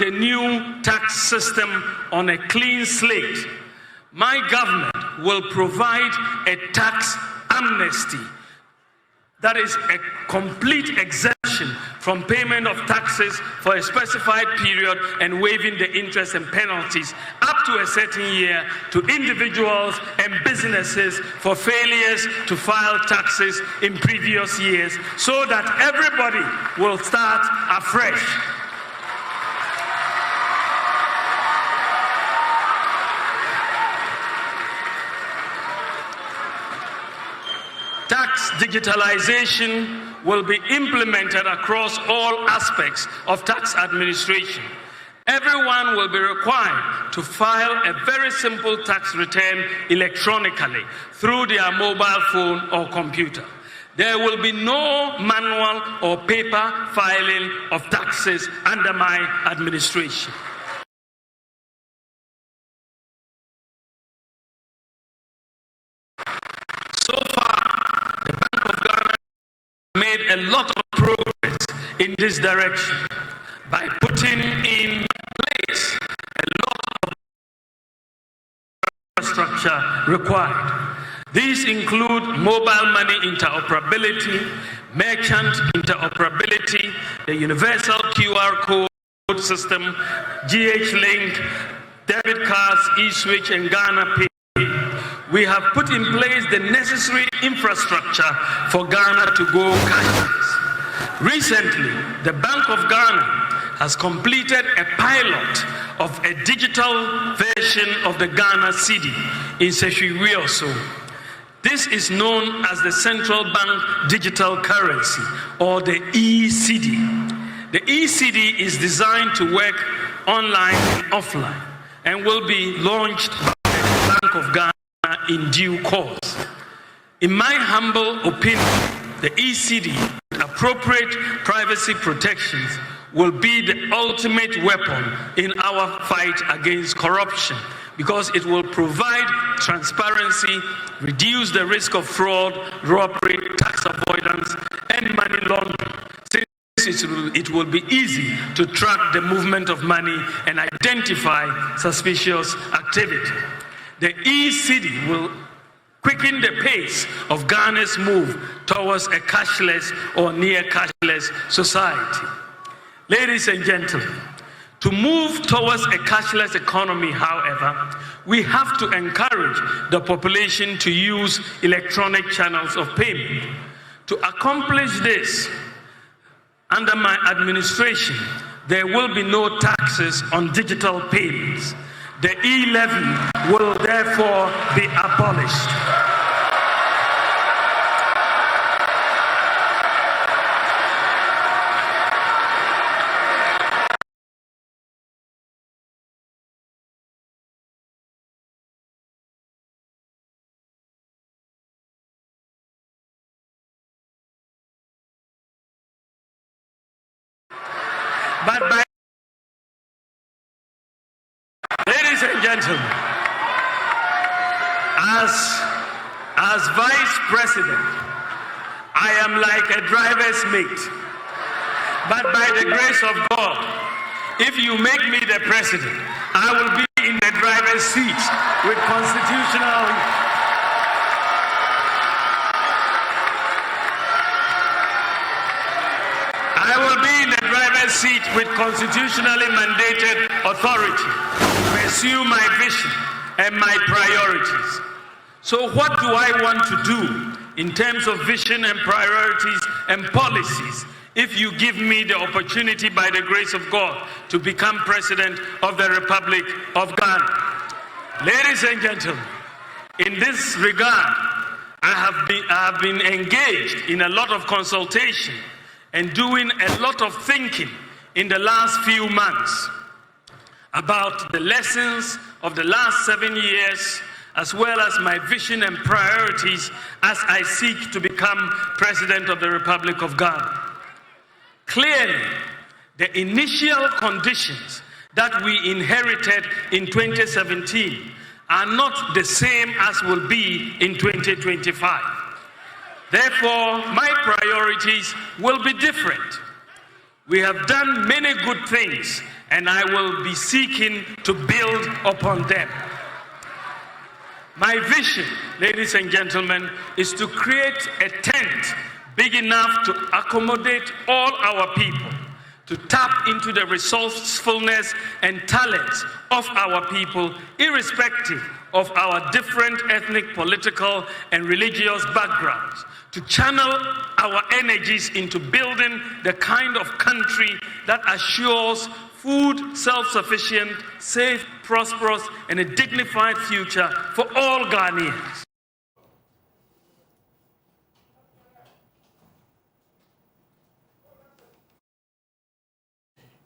the new tax system on a clean slate, my government will provide a tax amnesty, that is a complete exemption from payment of taxes for a specified period and waiving the interest and penalties up to a certain year to individuals and businesses for failures to file taxes in previous years, so that everybody will start afresh. Tax digitalization will be implemented across all aspects of tax administration. Everyone will be required to file a very simple tax return electronically through their mobile phone or computer. There will be no manual or paper filing of taxes under my administration. So far, the Bank of Ghana made a lot of progress in this direction by putting in place a lot of infrastructure required. These include mobile money interoperability, merchant interoperability, the universal QR code system, GH-Link, debit cards, eSwitch, and Ghana Pay. We have put in place the necessary infrastructure for Ghana to go cashless. Recently, the Bank of Ghana has completed a pilot of a digital version of the Ghana eCedi in Seshwiwioso. This is known as the Central Bank Digital Currency, or the eCedi. The eCedi is designed to work online and offline and will be launched by the Bank of Ghana in due course. In my humble opinion, the eCedi, with appropriate privacy protections, will be the ultimate weapon in our fight against corruption, because it will provide transparency, reduce the risk of fraud, robbery, tax avoidance, and money laundering, since it will be easy to track the movement of money and identify suspicious activity. The eCedi will quicken the pace of Ghana's move towards a cashless or near cashless society. Ladies and gentlemen, to move towards a cashless economy, however, we have to encourage the population to use electronic channels of payment. To accomplish this, under my administration, there will be no taxes on digital payments. The E-Levy will therefore be abolished. But ladies and gentlemen, as Vice President, I am like a driver's mate. But by the grace of God, if you make me the president, I will be in the driver's seat with constitutional. I will be in the driver's seat with constitutionally mandated authority to pursue my vision and my priorities. So what do I want to do in terms of vision and priorities and policies if you give me the opportunity, by the grace of God, to become President of the Republic of Ghana? Ladies and gentlemen, in this regard, I have been engaged in a lot of consultation and doing a lot of thinking in the last few months about the lessons of the last 7 years, as well as my vision and priorities as I seek to become President of the Republic of Ghana. Clearly, the initial conditions that we inherited in 2017 are not the same as will be in 2025. Therefore, my priorities will be different. We have done many good things, and I will be seeking to build upon them. My vision, ladies and gentlemen, is to create a tent big enough to accommodate all our people, to tap into the resourcefulness and talents of our people, irrespective of our different ethnic, political, and religious backgrounds, to channel our energies into building the kind of country that assures food, self-sufficient, safe, prosperous, and a dignified future for all Ghanaians.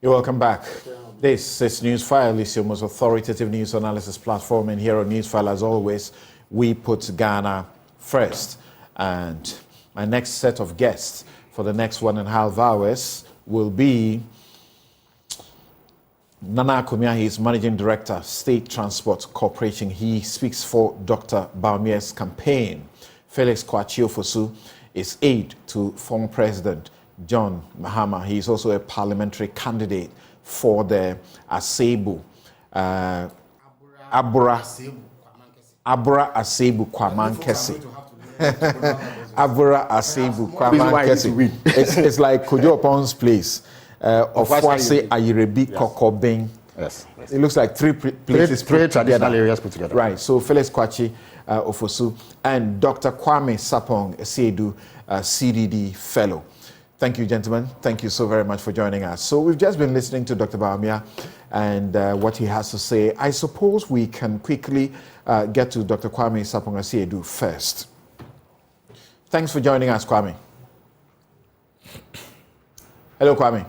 You're welcome back. This is Newsfile, it's your most authoritative news analysis platform, and here on Newsfile, as always, we put Ghana first. And my next set of guests for the next 1.5 hours will be Nana Bawumia. He is Managing Director, State Transport Corporation. He speaks for Dr. Bawumia's campaign. Felix Kwasi is aide to former President John Mahama. He is also a parliamentary candidate for the Asebu, Abura Asebu Kwamankesi. Abura Asebu Kwamankesi. It's like Kojo Opon's place. Of Wase Ayirebi Kokobeng. Yes. It looks like three places three traditional areas put together. Right. So Felix Kwasi Ofosu and Dr. Kwame Sapong Esedu, CDD fellow. Thank you, gentlemen. Thank you so very much for joining us. So we've just been listening to Dr. Bawumia and what he has to say. I suppose we can quickly get to Dr. Kwame Sapong Esedu first. Thanks for joining us, Kwame. Hello, Kwame.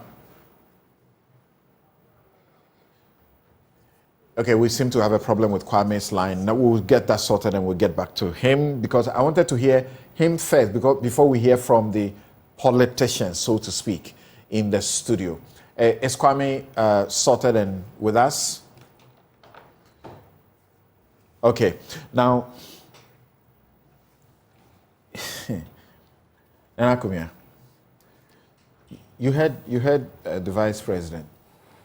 Okay, we seem to have a problem with Kwame's line. Now we'll get that sorted and we'll get back to him, because I wanted to hear him first, because before we hear from the politicians, so to speak, in the studio. Is Kwame sorted and with us? Okay, now, Nana Bawumia, you had the vice president.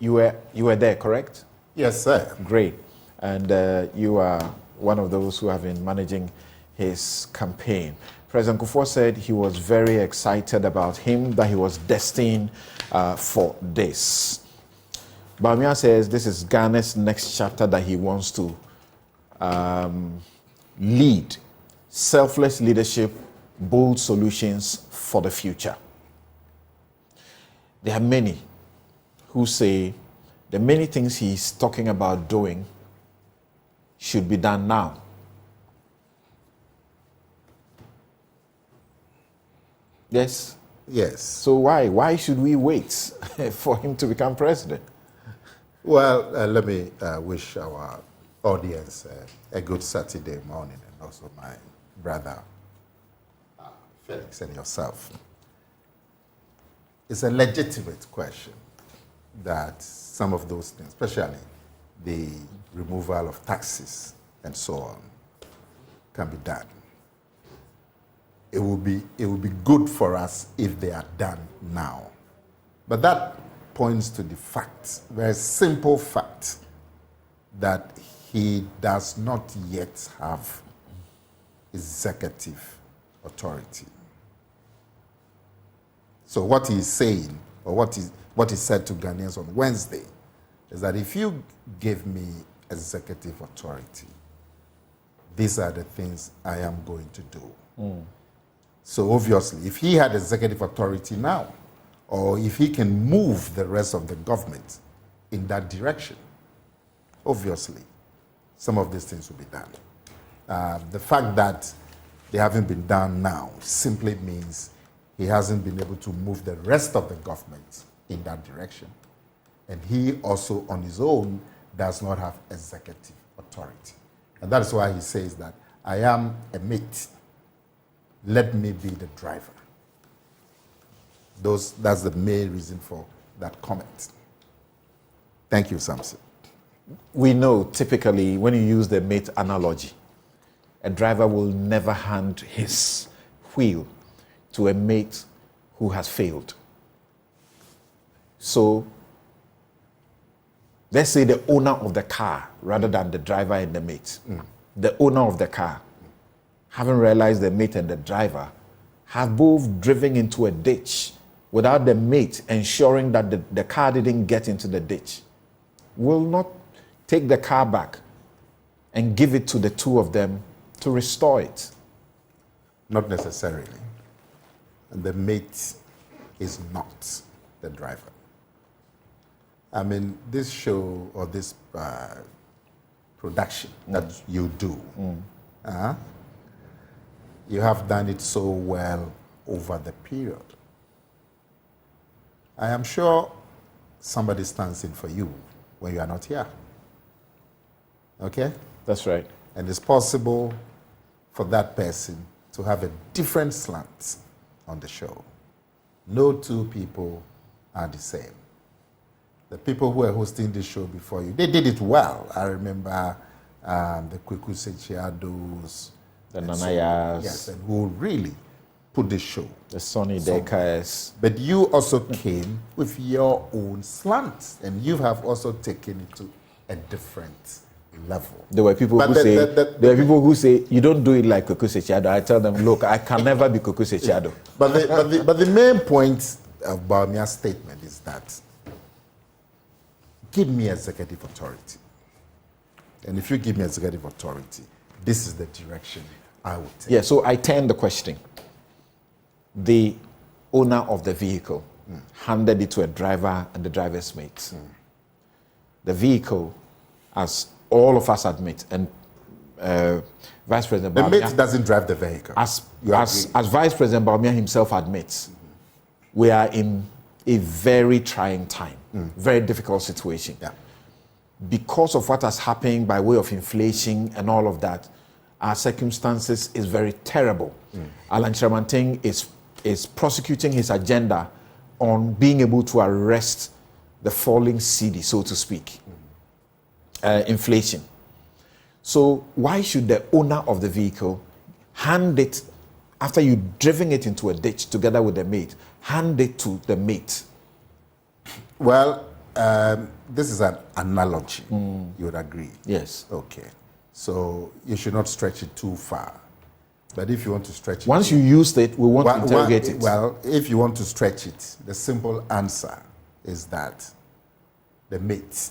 You were there, correct? Yes, sir. Great. And you are one of those who have been managing his campaign. President Kufuor said he was very excited about him, that he was destined for this. Bawumia says this is Ghana's next chapter that he wants to lead. Selfless leadership, bold solutions for the future. There are many who say the many things he's talking about doing should be done now. Yes? Yes. So why? Why should we wait for him to become president? Well, let me wish our audience a good Saturday morning, and also my brother Felix and yourself. It's a legitimate question that some of those things, especially the removal of taxes and so on, can be done. It will be good for us if they are done now. But that points to the fact, very simple fact, that he does not yet have executive authority. So what he is saying, or what he said to Ghanaians on Wednesday, is that if you give me executive authority, these are the things I am going to do. Mm. So obviously, if he had executive authority now, or if he can move the rest of the government in that direction, obviously, some of these things will be done. The fact that they haven't been done now simply means he hasn't been able to move the rest of the government in that direction. And he also, on his own, does not have executive authority. And that is why he says that I am a mate. Let me be the driver. That's the main reason for that comment. Thank you, Samson. We know typically when you use the mate analogy, a driver will never hand his wheel to a mate who has failed. So let's say the owner of the car rather than the driver and the mate. The owner of the car, having realized the mate and the driver have both driven into a ditch without the mate ensuring that the car didn't get into the ditch, will not take the car back and give it to the two of them to restore it. Not necessarily. The mate is not the driver. I mean, this show or this production that you do, you have done it so well over the period. I am sure somebody stands in for you when you are not here. Okay? That's right. And it's possible for that person to have a different slant on the show. No two people are the same. The people who were hosting the show before you, they did it well. I remember the Kweku Sechiados, the Nanayas, yes, and who really put the show. The Sonny Dekas. But you also came with your own slant, and you have also taken it to a different level. There were people who say you don't do it like Kweku Sechiado. I tell them, look, I can never be Kweku Sechiado. But the main point of Bawumia's statement is that give me executive authority. And if you give me executive authority, this is the direction I would take. Yeah, so I turn the question. The owner of the vehicle handed it to a driver and the driver's mate. The vehicle, as all of us admit, and Vice President Bawumia... The mate doesn't drive the vehicle. As Vice President Bawumia himself admits, we are in a very trying time, very difficult situation. Yeah. Because of what has happened by way of inflation and all of that, our circumstances is very terrible. Alan Chiramanting is prosecuting his agenda on being able to arrest the falling eCedi, so to speak, inflation. So why should the owner of the vehicle hand it, after you've driven it into a ditch together with the mate, hand it to the mate? Well, this is an analogy. You would agree? Yes. Okay. So you should not stretch it too far. But if you want to stretch it... Once you used it, we want to interrogate it. Well, if you want to stretch it, the simple answer is that the mate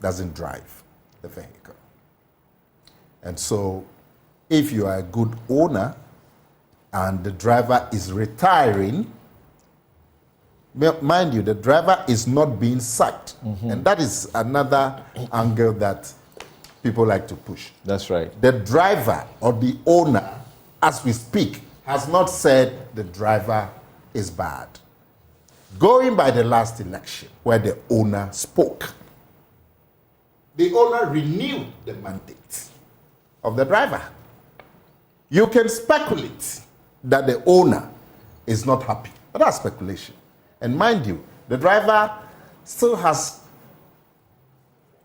doesn't drive the vehicle. And so if you are a good owner and the driver is retiring, mind you, the driver is not being sacked. And that is another angle that people like to push. That's right. The driver or the owner, as we speak, has not said the driver is bad. Going by the last election where the owner spoke, the owner renewed the mandate of the driver. You can speculate that the owner is not happy, but that's speculation. And mind you, the driver still has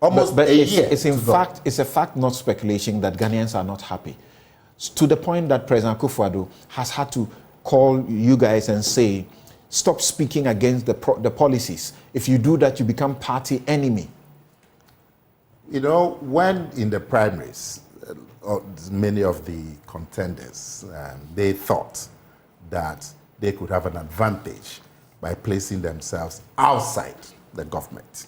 almost a year. It's a fact, not speculation, that Ghanaians are not happy. To the point that President Akufo-Addo has had to call you guys and say, stop speaking against the policies. If you do that, you become party enemy. You know, when in the primaries, many of the contenders, they thought that they could have an advantage by placing themselves outside the government.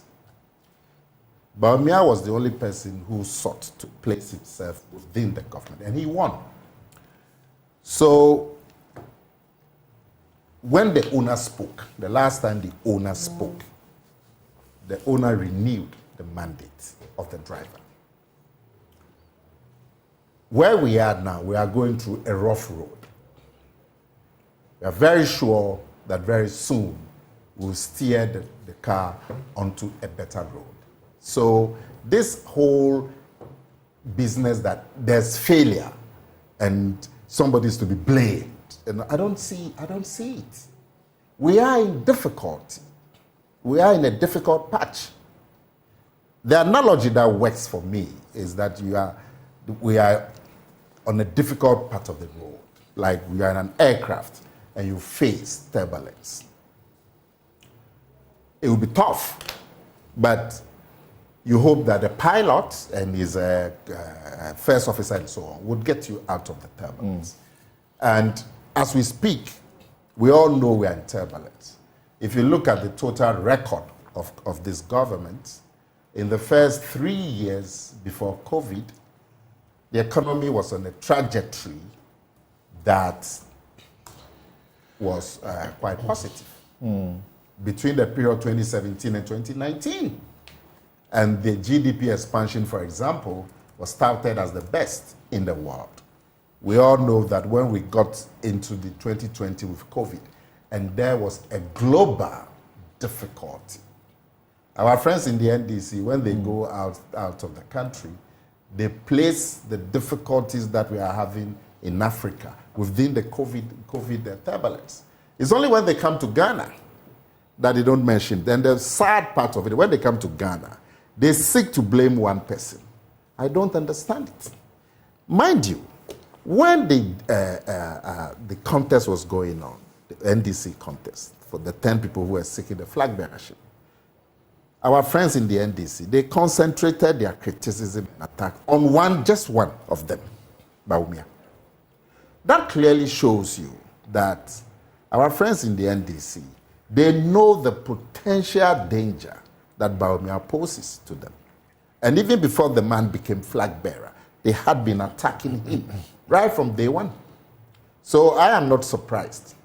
Bawumia was the only person who sought to place himself within the government, and he won. So, when the owner spoke, the last time the owner spoke, the owner renewed the mandate of the driver. Where we are now, we are going through a rough road. We are very sure that very soon we'll steer the car onto a better road. So this whole business that there's failure and somebody's to be blamed, and I don't see it. We are in difficulty. We are in a difficult patch. The analogy that works for me is that we are on a difficult part of the road, like we are in an aircraft and you face turbulence. it will be tough. But you hope that the pilot and his first officer and so on would get you out of the turbulence. And as we speak, we all know we are in turbulence. If you look at the total record of this government, in the first 3 years before COVID, the economy was on a trajectory that was quite positive. Between the period 2017 and 2019. And the GDP expansion, for example, was touted as the best in the world. We all know that when we got into the 2020 with COVID, and there was a global difficulty. Our friends in the NDC, when they go out of the country, they place the difficulties that we are having in Africa within the COVID turbulence. It's only when they come to Ghana that they don't mention. Then the sad part of it, when they come to Ghana, they seek to blame one person. I don't understand it. Mind you, when the contest was going on, the NDC contest, for the 10 people who were seeking the flag bearership, our friends in the NDC, they concentrated their criticism and attack on just one of them, Bawumia. That clearly shows you that our friends in the NDC, they know the potential danger that Bawumia poses to them. And even before the man became flag bearer, they had been attacking him right from day one. So I am not surprised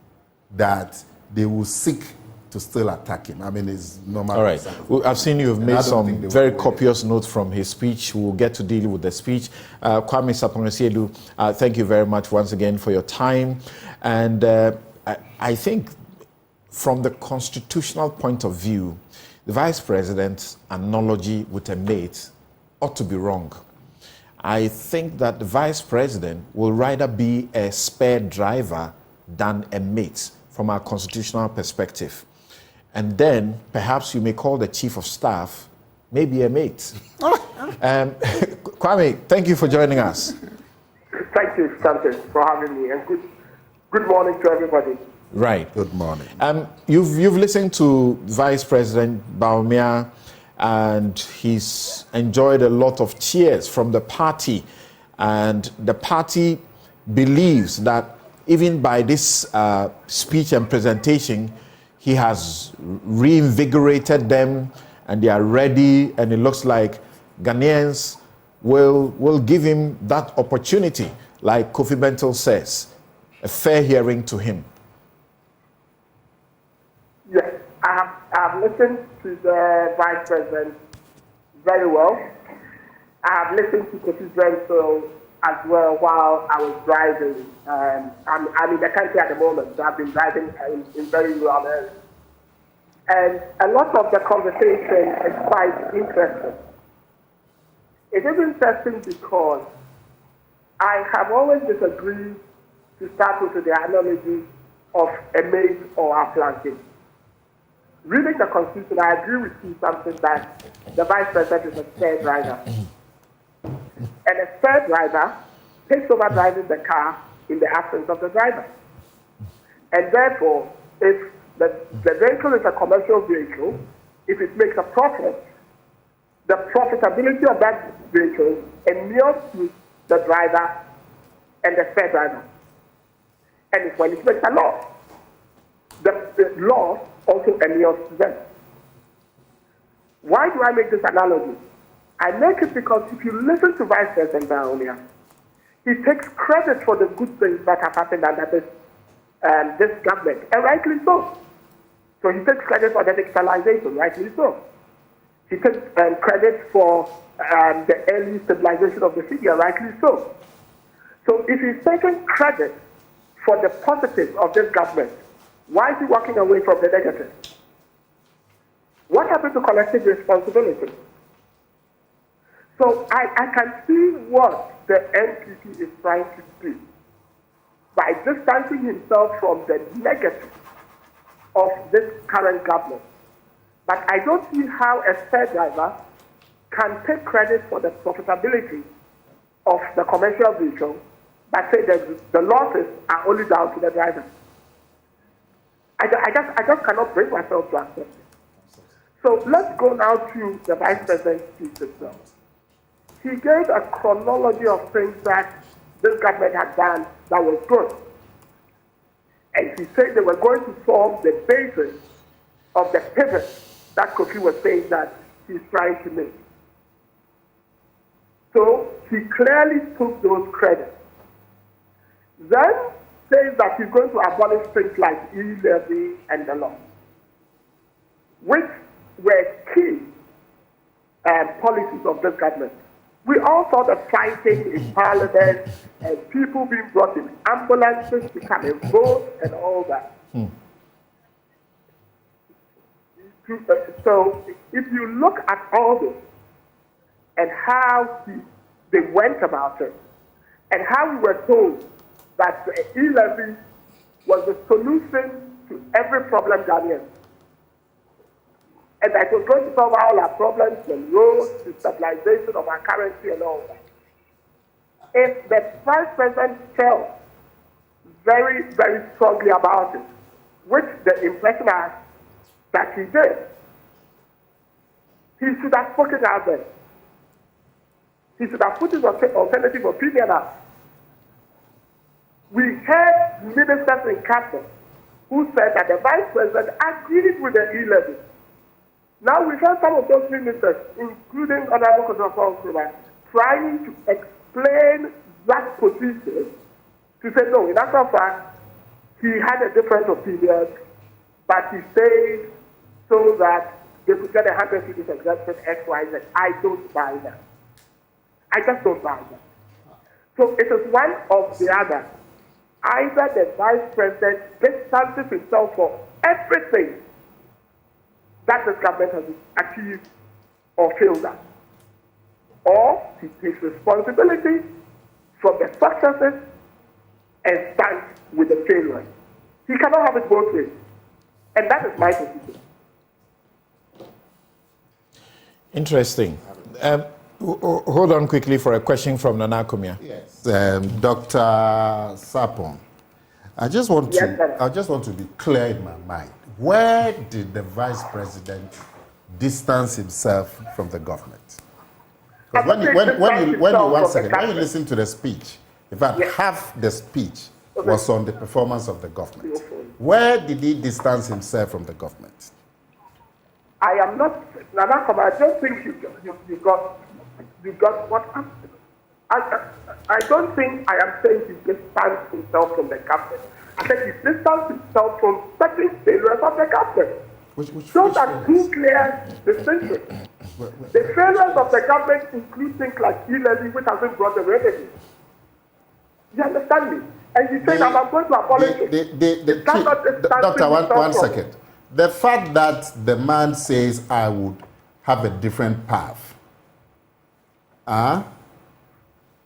that they will seek to still attack him. I mean, it's normal. All right. Well, I've seen you've made some very copious notes from his speech. We'll get to deal with the speech. Kwame Sapong-Asiedu, thank you very much once again for your time. And I think from the constitutional point of view, the Vice President's analogy with a mate ought to be wrong. I think that the Vice President will rather be a spare driver than a mate from our constitutional perspective. And then perhaps you may call the Chief of Staff maybe a mate. Kwame, thank you for joining us. Thank you, Stanton, for having me, and good morning to everybody. Right. Good morning. You've listened to Vice President Bawumia, and he's enjoyed a lot of cheers from the party, and the party believes that even by this speech and presentation, he has reinvigorated them, and they are ready, and it looks like Ghanaians will give him that opportunity, like Kofi Bentil says, a fair hearing to him. Yes, I have listened to the Vice President very well. I have listened to Kofi Bentil as well while I was driving. I'm in the country at the moment, so I've been driving in very rural areas. And a lot of the conversation is quite interesting. It is interesting because I have always disagreed, to start with, the analogy of a maize or a plantain. Reading the Constitution, I agree with you something that the Vice President is a spare driver. And a spare driver takes over driving the car in the absence of the driver. And therefore, if the vehicle is a commercial vehicle, if it makes a profit, the profitability of that vehicle inures to the driver and the spare driver. And when it makes a loss, the loss also inures to them. Why do I make this analogy? I make it because if you listen to Vice President Bawumia, he takes credit for the good things that have happened under this government, and rightly so. So he takes credit for the digitalization, rightly so. He takes credit for the early stabilization of the city, and rightly so. So if he's taking credit for the positives of this government, why is he walking away from the negative? What happened to collective responsibility? So I can see what the NPP is trying to do by distancing himself from the negative of this current government. But I don't see how a spare driver can take credit for the profitability of the commercial vehicle, but say that the losses are only down to the driver. I just cannot bring myself to accept it. So let's go now to the Vice President's speech itself. He gave a chronology of things that this government had done that was good. And he said they were going to form the basis of the pivot that Kofi was saying that he's trying to make. So he clearly took those credits. Then says that he's going to abolish things like E-Levy and the law, which were key policies of this government. We all saw the fighting in Parliament and people being brought in ambulances to come and vote and all that. So if you look at all this and how they went about it and how we were told that the E-Levy was the solution to every problem Ghanaians, and that it was going to solve all our problems, from roads to stabilization of our currency and all that. If the Vice President felt very, very strongly about it, which the impression is that he did, he should have spoken out there. He should have put his alternative opinion out. We heard ministers in cabinet who said that the Vice President agreed with the E-Levy. Now we've heard some of those ministers, including Honorable Kofi, trying to explain that position to say, no, in actual fact, he had a different opinion, but he said so that they could get 100 cities exemption X, Y, Z. I don't buy that. I just don't buy that. So it is one of the other. Either the Vice President distances himself from everything that this government has achieved or failed at, or he takes responsibility for the successes and stands with the failures. He cannot have it both ways. And that is my position. Interesting. Hold on quickly for a question from Nana Kumia. Yes. Dr. Sapon, I just want to be clear in my mind. Where did the Vice President distance himself from the government? Because when you listen to the speech, in fact, half the speech was on the performance of the government. Where did he distance himself from the government? I am not, Nana, I don't think you got what happened. I don't think I am saying he distanced himself from the government. I said he distanced himself from certain failures of the government. Those are two clear distinctions. The failures of the government include things like E-Levy, which hasn't brought the revenue. You understand me? And you say that I'm going to abolish it. Doctor, one second. The fact that the man says I would have a different path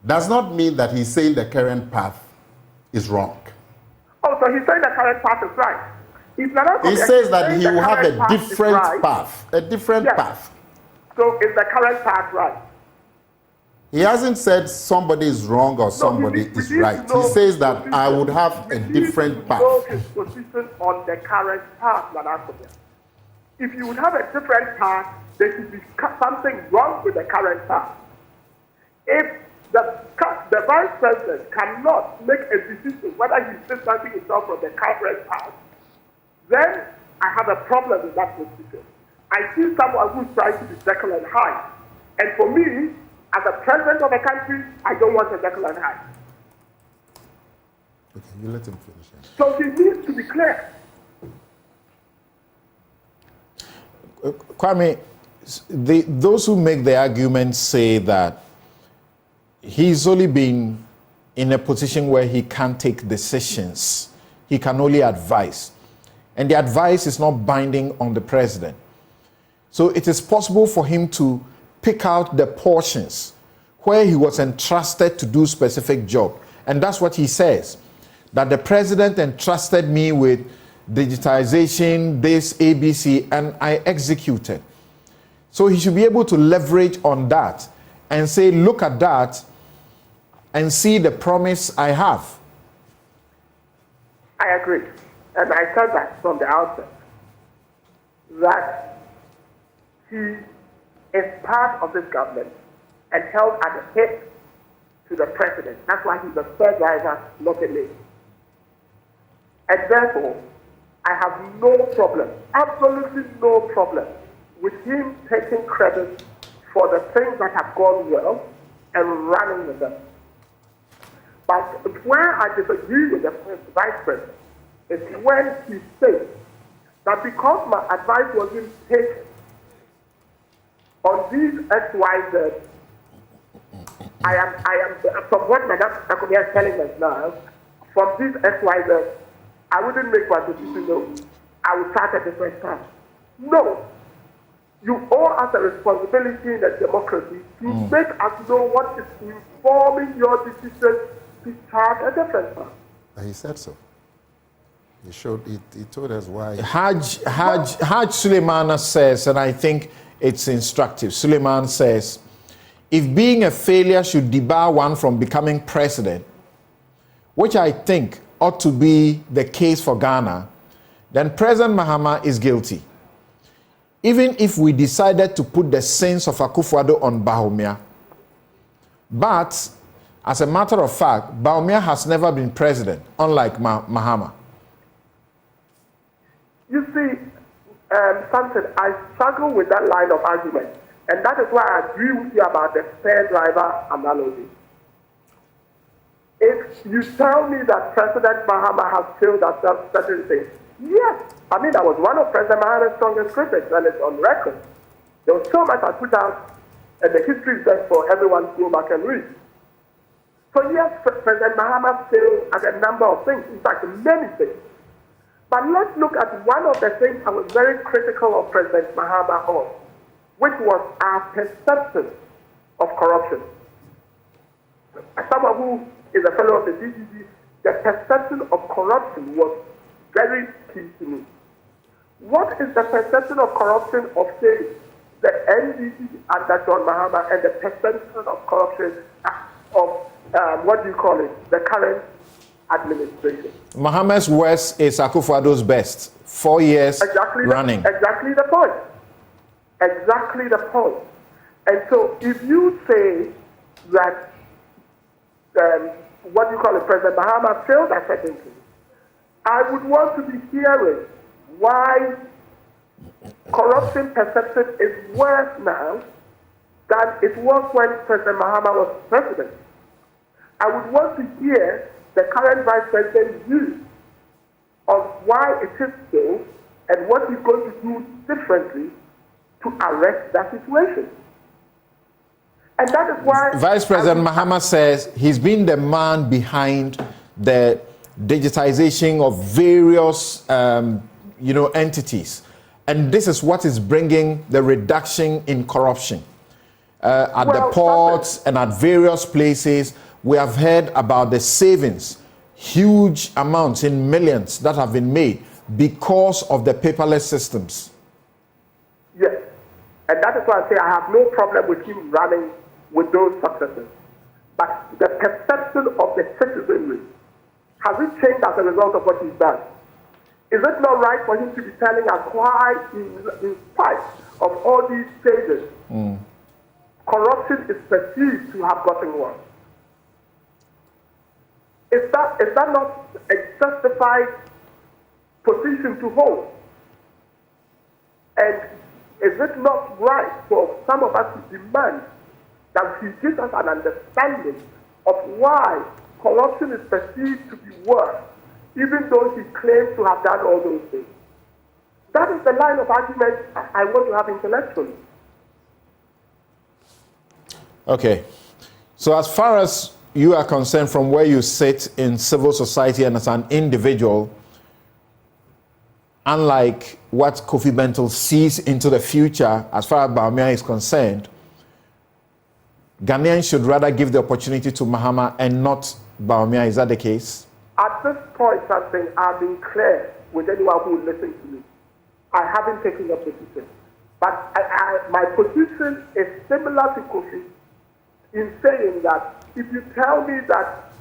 does not mean that he's saying the current path is wrong. Oh, so he's saying the current path is right. He says that he will have a different path. A different path. So is the current path right? He hasn't said somebody is wrong or somebody is right. He says that I would have a different path. His position on the current path, if you would have a different path, there should be something wrong with the current path. If the Vice President cannot make a decision whether he's distancing himself from the current path, then I have a problem with that position. I see someone who's trying to be Jekyll and Hyde. And for me, as a president of the country, I don't want a Jekyll and Hyde. Okay, you let him finish. So he needs to be clear. Kwame, those who make the argument say that he's only been in a position where he can't take decisions. He can only advise. And the advice is not binding on the president. So it is possible for him to pick out the portions where he was entrusted to do specific job. And that's what he says, that the president entrusted me with digitalization, this ABC, and I executed. So he should be able to leverage on that and say, look at that and see the promise I have. I agree. And I said that from the outset, that he is part of this government and held at the hip to the president. That's why he's the third driver, not a lady. And therefore, I have no problem, absolutely no problem, with him taking credit for the things that have gone well and running with them. But where I disagree with the vice president is when he says that because my advice wasn't taken on these XYZ, I am from what Madam Akomia is telling us now, from these XYZ, I wouldn't make my decision, no. I would start at the first time. No. You owe us a responsibility in a democracy to make us know what is informing your decision to start a different time. He said so. He told us why. Haj Suleimana says, and I think it's instructive. Suleiman says, if being a failure should debar one from becoming president, which I think ought to be the case for Ghana, then President Mahama is guilty. Even if we decided to put the sins of Akufo-Addo on Bawumia. But, as a matter of fact, Bawumia has never been president, unlike Mahama. You see, something, I struggle with that line of argument. And that is why I agree with you about the spare driver analogy. If you tell me that President Mahama has failed at certain things, yes. I mean, I was one of President Mahama's strongest critics, and it's on record. There was so much I put out, and the history is there for everyone to go back and read. So yes, President Mahama failed at a number of things, in fact, many things. But let's look at one of the things I was very critical of President Mahama on, which was our perception of corruption. As someone who is a fellow of the DGD, the perception of corruption was very key to me. What is the perception of corruption of, say, the NDC under John Mahama and the perception of corruption of, the current administration? Mahama's worst is Akufo-Addo's best. 4 years running. Exactly the point. Exactly the point. And so if you say that, President Mahama failed at certain things, I would want to be hearing why corruption perception is worse now than it was when President Mahama was president. I would want to hear the current vice president's view on why it is so and what he's going to do differently to arrest that situation. And that is why Vice President Mahama says he's been the man behind the digitization of various entities. And this is what is bringing the reduction in corruption. At the ports and at various places, we have heard about the savings, huge amounts in millions that have been made because of the paperless systems. Yes. And that is why I say I have no problem with him running with those successes. But the perception of the citizenry, has it changed as a result of what he's done? Is it not right for him to be telling us why, in spite of all these changes, corruption is perceived to have gotten worse? Is that not a justified position to hold? And is it not right for some of us to demand that he gives us an understanding of why corruption is perceived to be worse, even though he claims to have done all those things? That is the line of argument I want to have intellectually. Okay. So as far as you are concerned, from where you sit in civil society and as an individual, unlike what Kofi Bentil sees into the future, as far as Bawumia is concerned, Ghanaians should rather give the opportunity to Mahama and not Bawumia. Is that the case? At this point, something I've been clear with anyone who will listen to me. I haven't taken a position. But my position is similar to Kofi in saying that if you tell me that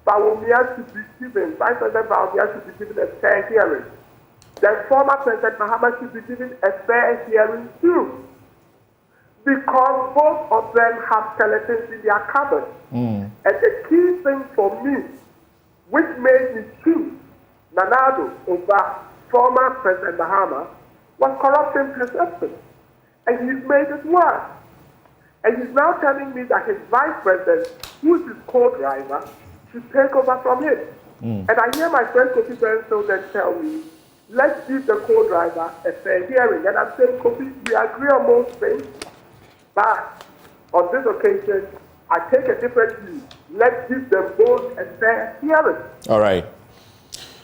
Bawumia should be given, Vice President Bawumia should be given a fair hearing, then former President Mahama should be given a fair hearing too. because both of them have skeletons in their cupboard. And the key thing for me, which made me choose Nanado over former President Mahama, was corruption perception. And he's made it worse. And he's now telling me that his vice president, who is his co-driver, should take over from him. And I hear my friend Kofi Benso then tell me, let's give the co-driver a fair hearing. And I'm saying, Kofi, we agree on most things, but on this occasion, I take a different view. Let's give them both a fair hearing. All right.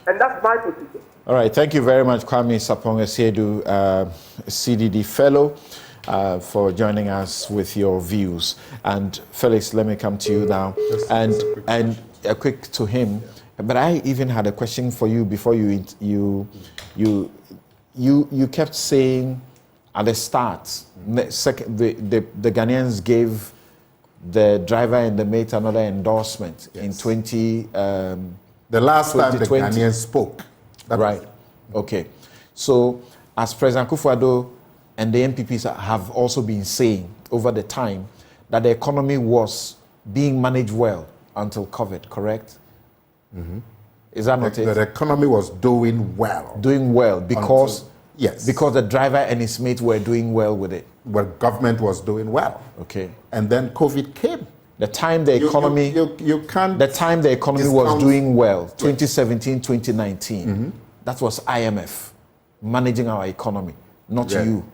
And that's my position. All right. Thank you very much, Kwame Sapong Asiedu, CDD fellow, for joining us with your views. And Felix, let me come to you now. And a quick to him. But I even had a question for you before you kept saying at the start, the Ghanaians gave the driver and the mate another endorsement in 20. The last time the Ghanaians spoke. Right. Okay. So, as President Akufo-Addo and the MPPs have also been saying over the time that the economy was being managed well until COVID, correct? Is that not it? The economy was doing well. Doing well because yes, because the driver and his mate were doing well with it. Well, government was doing well. Okay. And then COVID came. The time the economy you can't the time the economy was doing well, 2017, 2019. Mm-hmm. That was IMF managing our economy, not you.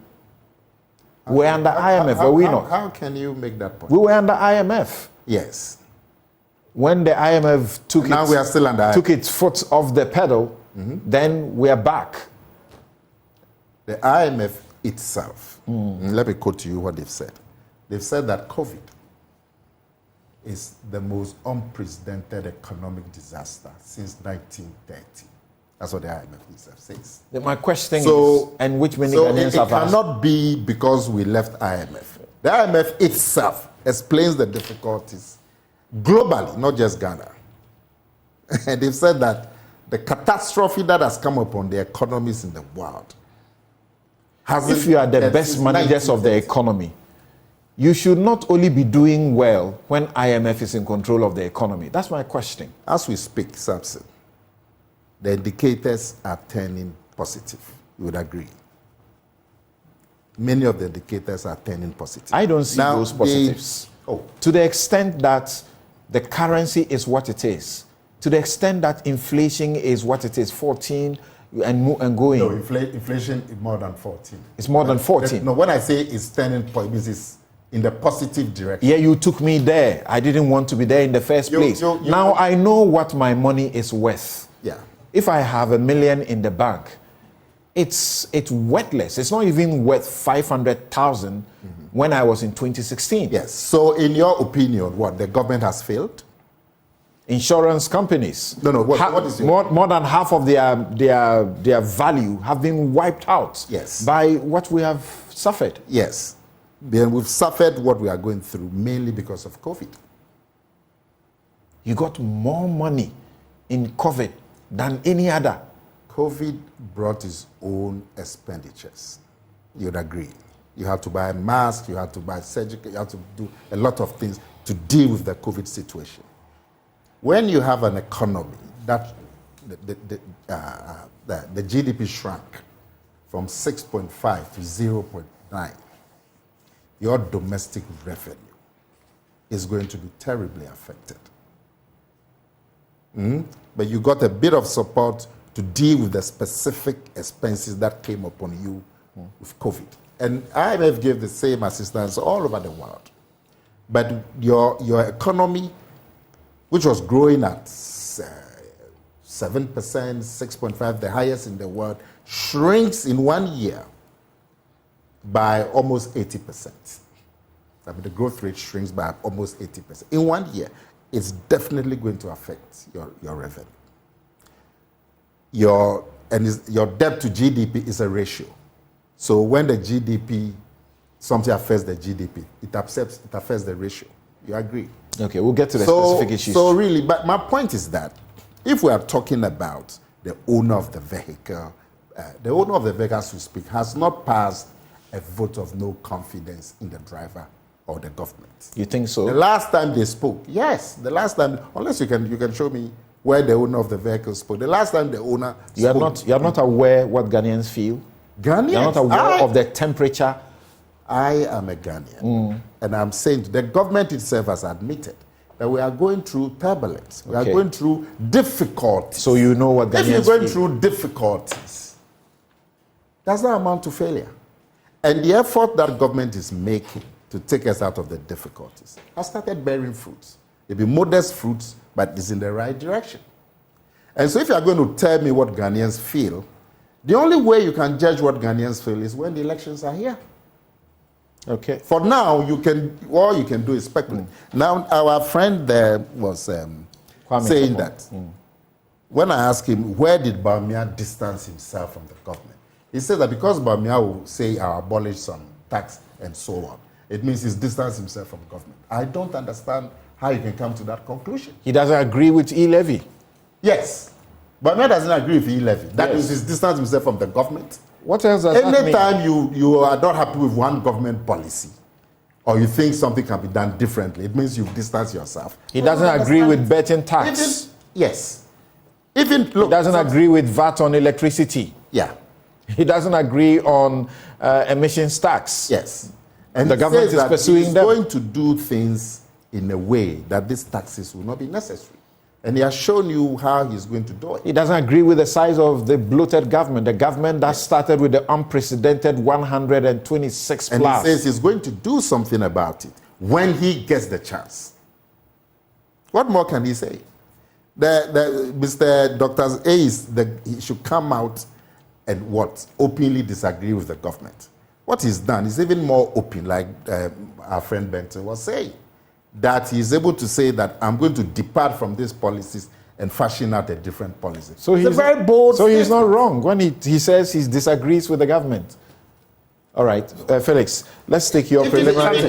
We were under IMF, were we not? How can you make that point? We were under IMF. Yes. When the IMF we are still under took its foot off the pedal, then we are back. The IMF itself, let me quote to you what they've said. They've said that COVID is the most unprecedented economic disaster since 1930. That's what the IMF itself says. My question is, and which many Ghanaians have asked? It cannot be because we left IMF. The IMF itself explains the difficulties globally, not just Ghana. And they've said that the catastrophe that has come upon the economies in the world hasn't. If you are the best managers of the economy, you should not only be doing well when IMF is in control of the economy. That's my question. As we speak, Samson, the indicators are turning positive. You would agree. Many of the indicators are turning positive. I don't see those positives. To the extent that the currency is what it is, to the extent that inflation is what it is, 14 and going. No, inflation is more than 14. It's more than 14. No, when I say it's turning positive, it means it's in the positive direction. Yeah, you took me there. I didn't want to be there in the first place. Now I know what my money is worth. Yeah. If I have $1 million in the bank, it's worthless. It's not even worth 500,000 when I was in 2016. Yes. So, in your opinion, what the government has failed? Insurance companies. No. What is more than half of their value have been wiped out. Yes. By what we have suffered. Yes. Then we've suffered what we are going through mainly because of COVID. You got more money in COVID than any other. COVID brought its own expenditures. You'd agree. You have to buy masks, you have to buy surgical, you have to do a lot of things to deal with the COVID situation. When you have an economy that the GDP shrank from 6.5 to 0.9, your domestic revenue is going to be terribly affected. But you got a bit of support to deal with the specific expenses that came upon you with COVID. And IMF gave the same assistance all over the world. But your economy, which was growing at 7%, 6.5%, the highest in the world, shrinks in 1 year by almost 80%. I mean, the growth rate shrinks by almost 80%. In 1 year, it's definitely going to affect your revenue. Your debt to GDP is a ratio. So when the GDP, something affects the GDP, it affects the ratio. You agree? Okay, we'll get to the specific issues. So really, but my point is that if we are talking about the owner of the vehicle, the owner of the vehicle, as we speak, has not passed a vote of no confidence in the driver or the government. You think so? The last time they spoke, yes, the last time, unless you can show me where the owner of the vehicle spoke. The last time the owner spoke. You are not aware what Ghanaians feel? Ghanaians? You are not aware of the temperature? I am a Ghanaian, and I'm saying the government itself has admitted that we are going through turbulence. We are going through difficulties. So you know what Ghanaians feel? If you're going through difficulties, does that amount to failure? And the effort that government is making to take us out of the difficulties has started bearing fruits. It'll be modest fruits, but it's in the right direction. And so if you're going to tell me what Ghanaians feel, the only way you can judge what Ghanaians feel is when the elections are here. Okay. For now, all you can do is speculate. Now, our friend there was saying that when I asked him, where did Bawumia distance himself from the government? He said that because Bawumia will say, I'll abolish some tax and so on, it means he's distanced himself from government. I don't understand how you can come to that conclusion. He doesn't agree with E-Levy. Yes. Bawumia doesn't agree with E-Levy. That means he's distanced himself from the government. What else does that mean? Anytime you are not happy with one government policy, or you think something can be done differently, it means you've distanced yourself. He doesn't agree with betting tax. Yes. He doesn't agree with VAT on electricity. Yeah. He doesn't agree on emissions tax. Yes. And the government is pursuing them. He's going to do things in a way that these taxes will not be necessary. And he has shown you how he's going to do it. He doesn't agree with the size of the bloated government, the government that started with the unprecedented 126 and plus. he says he's going to do something about it when he gets the chance. What more can he say? Mr. Dr. he should come out and openly disagree with the government. What he's done is even more open, like our friend Benton was saying, that he's able to say that I'm going to depart from these policies and fashion out a different policy. So he's very bold. So he's not wrong when he says he disagrees with the government. All right, Felix, let's take your preliminary.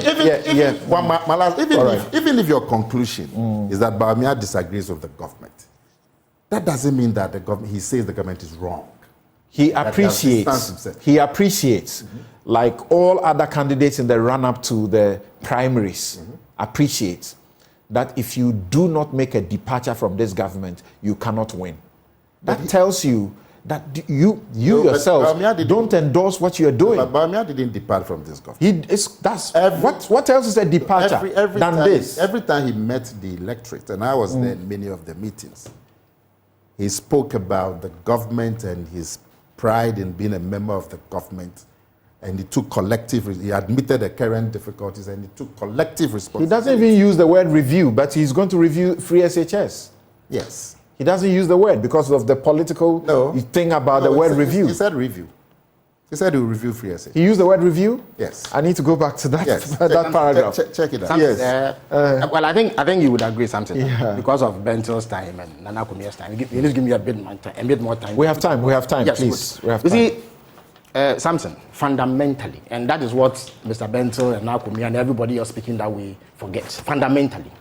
Even if your conclusion is that Bawumia disagrees with the government, that doesn't mean that he says the government is wrong. He appreciates, like all other candidates in the run-up to the primaries, appreciates that if you do not make a departure from this government, you cannot win. That tells you that you yourself don't endorse what you're doing. But Bawumia didn't depart from this government. What else is a departure than this? Every time he met the electorate, and I was there in many of the meetings, he spoke about the government and his pride in being a member of the government. And he admitted the current difficulties and he took collective responsibility. He doesn't even use the word review, but he's going to review free SHS. Yes. He doesn't use the word because of the political thing about the word review. He said review. He said he will review free SHS. He used the word review? Yes. I need to go back to that, that paragraph. Check it out. Yes. Well, I think you would agree something. Yeah. Because of Benton's time and Nana Kumia's time. You need to give me a bit more time. We have time. Yes, please. We have time. You see, Samson, fundamentally, and that is what Mr. Benton and Nakumi and everybody else speaking that way forgets. Fundamentally,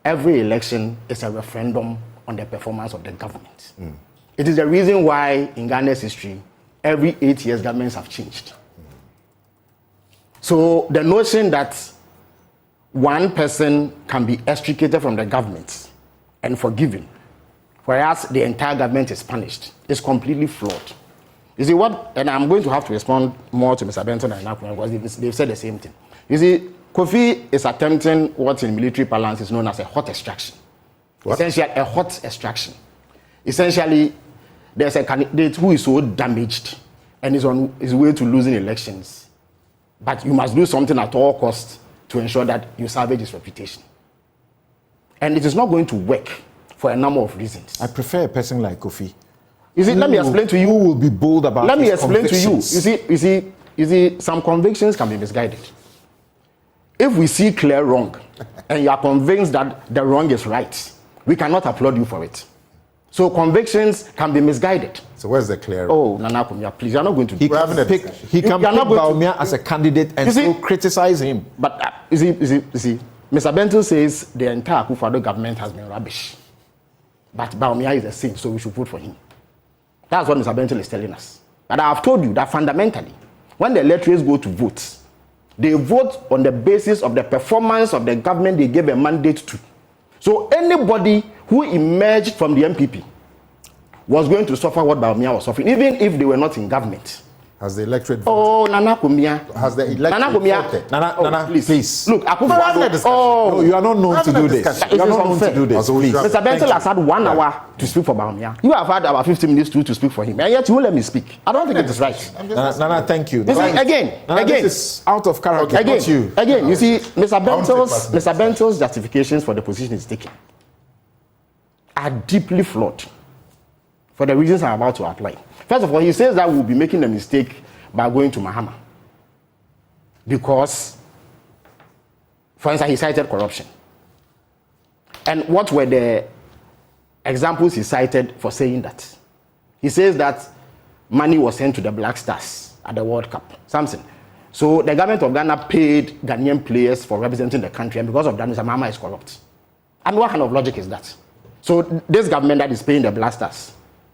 every election is a referendum on the performance of the government. It is the reason why in Ghana's history, every 8 years governments have changed. So the notion that one person can be extricated from the government and forgiven, whereas the entire government is punished, is completely flawed. You see what, and I'm going to have to respond more to Mr. Benton and Nakuna because they've said the same thing. You see, Kofi is attempting what in military parlance is known as a hot extraction. Essentially, a hot extraction. Essentially, there's a candidate who is so damaged and is on his way to losing elections. But you must do something at all costs to ensure that you salvage his reputation. And it is not going to work for a number of reasons. I prefer a person like Kofi. You see, let me explain to you. Who will be bold about Let me explain convictions. to you. You see, some convictions can be misguided. If we see clear wrong, and you are convinced that the wrong is right, we cannot applaud you for it. So convictions can be misguided. So where's the clear? Oh, Nana Kumia, please, you're not going to. He can pick Bawumia as a candidate and still criticize him. But you see, Mr. Benton says the entire Akufo-Addo government has been rubbish. But Bawumia is a saint, so we should vote for him. That's what Mr. Benton is telling us. But I have told you that fundamentally, when the electors go to vote, they vote on the basis of the performance of the government they gave a mandate to. So anybody who emerged from the MPP was going to suffer what Bawumia was suffering, even if they were not in government. Has the electorate voted? Oh, Nana Kumia. Has the electorate voted? Nana, please. Look, No, you are not known to do this. You are not known to do this, please. Mr. Bentel has had 1 hour to speak for Bawumia. You have had about 15 minutes to speak for him, and yet you won't let me speak. I don't think it is right. Nana, thank you. Again, this is out of character, not you. Again, you see, Mr. Bentel's justifications for the position he's taking are deeply flawed for the reasons I'm about to outline. First of all, he says that we'll be making a mistake by going to Mahama because, for instance, he cited corruption. And what were the examples he cited for saying that? He says that money was sent to the Black Stars at the World Cup, something. So the government of Ghana paid Ghanaian players for representing the country, and because of that, Mr. Mahama is corrupt. And what kind of logic is that? So this government that is paying the Black Stars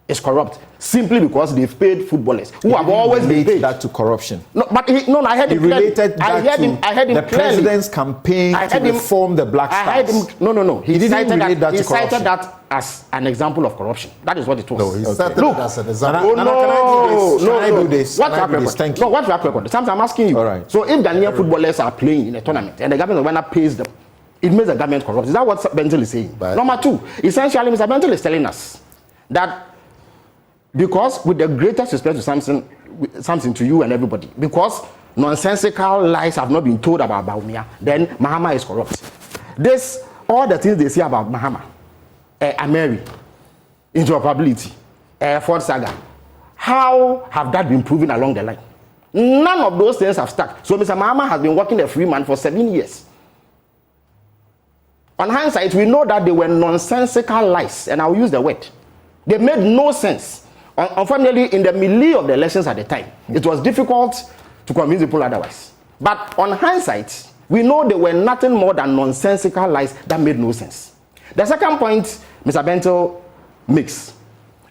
is corrupt simply because they've paid footballers who have always been paid. That to corruption. No, but I heard him related that to the president's campaign to reform the Black Stars. No. He didn't relate that to he corruption. cited that as an example of corruption. That is what it was. No, he cited Look, it as an example. Can I do this? What track record? Thank you. No, what track record? Sometimes I'm asking you. All right. So if Ghanaian footballers are playing in a tournament and the government of Ghana pays them, it makes the government corrupt. Is that what Bentel is saying? But Number two, essentially, Mr. Bentel is telling us that because, with the greatest respect to something to you and everybody, because nonsensical lies have not been told about Bawumia, then Mahama is corrupt. All the things they say about Mahama, Ameri, interoperability, Ford Saga, how have that been proven along the line? None of those things have stuck. So Mr. Mahama has been working a free man for 7 years. On hindsight, we know that they were nonsensical lies, and I'll use the word. They made no sense. Unfortunately, in the milieu of the elections at the time, it was difficult to convince people otherwise. But on hindsight, we know they were nothing more than nonsensical lies that made no sense. The second point Mr. Bentel makes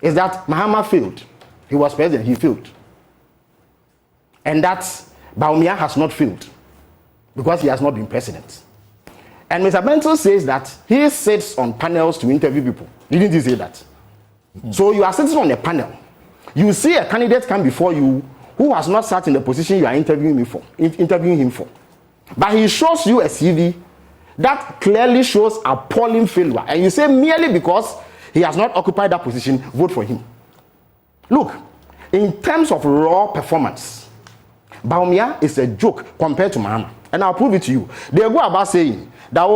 is that Mahama failed. He was president, he failed. And that Bawumia has not failed because he has not been president. And Mr. Bentel says that he sits on panels to interview people. Didn't he say that? So you are sitting on a panel. You see a candidate come before you who has not sat in the position you are interviewing him for. But he shows you a CV that clearly shows appalling failure. And you say merely because he has not occupied that position, vote for him. Look, in terms of raw performance, Bawumia is a joke compared to Mahama. And I'll prove it to you. They go about saying that,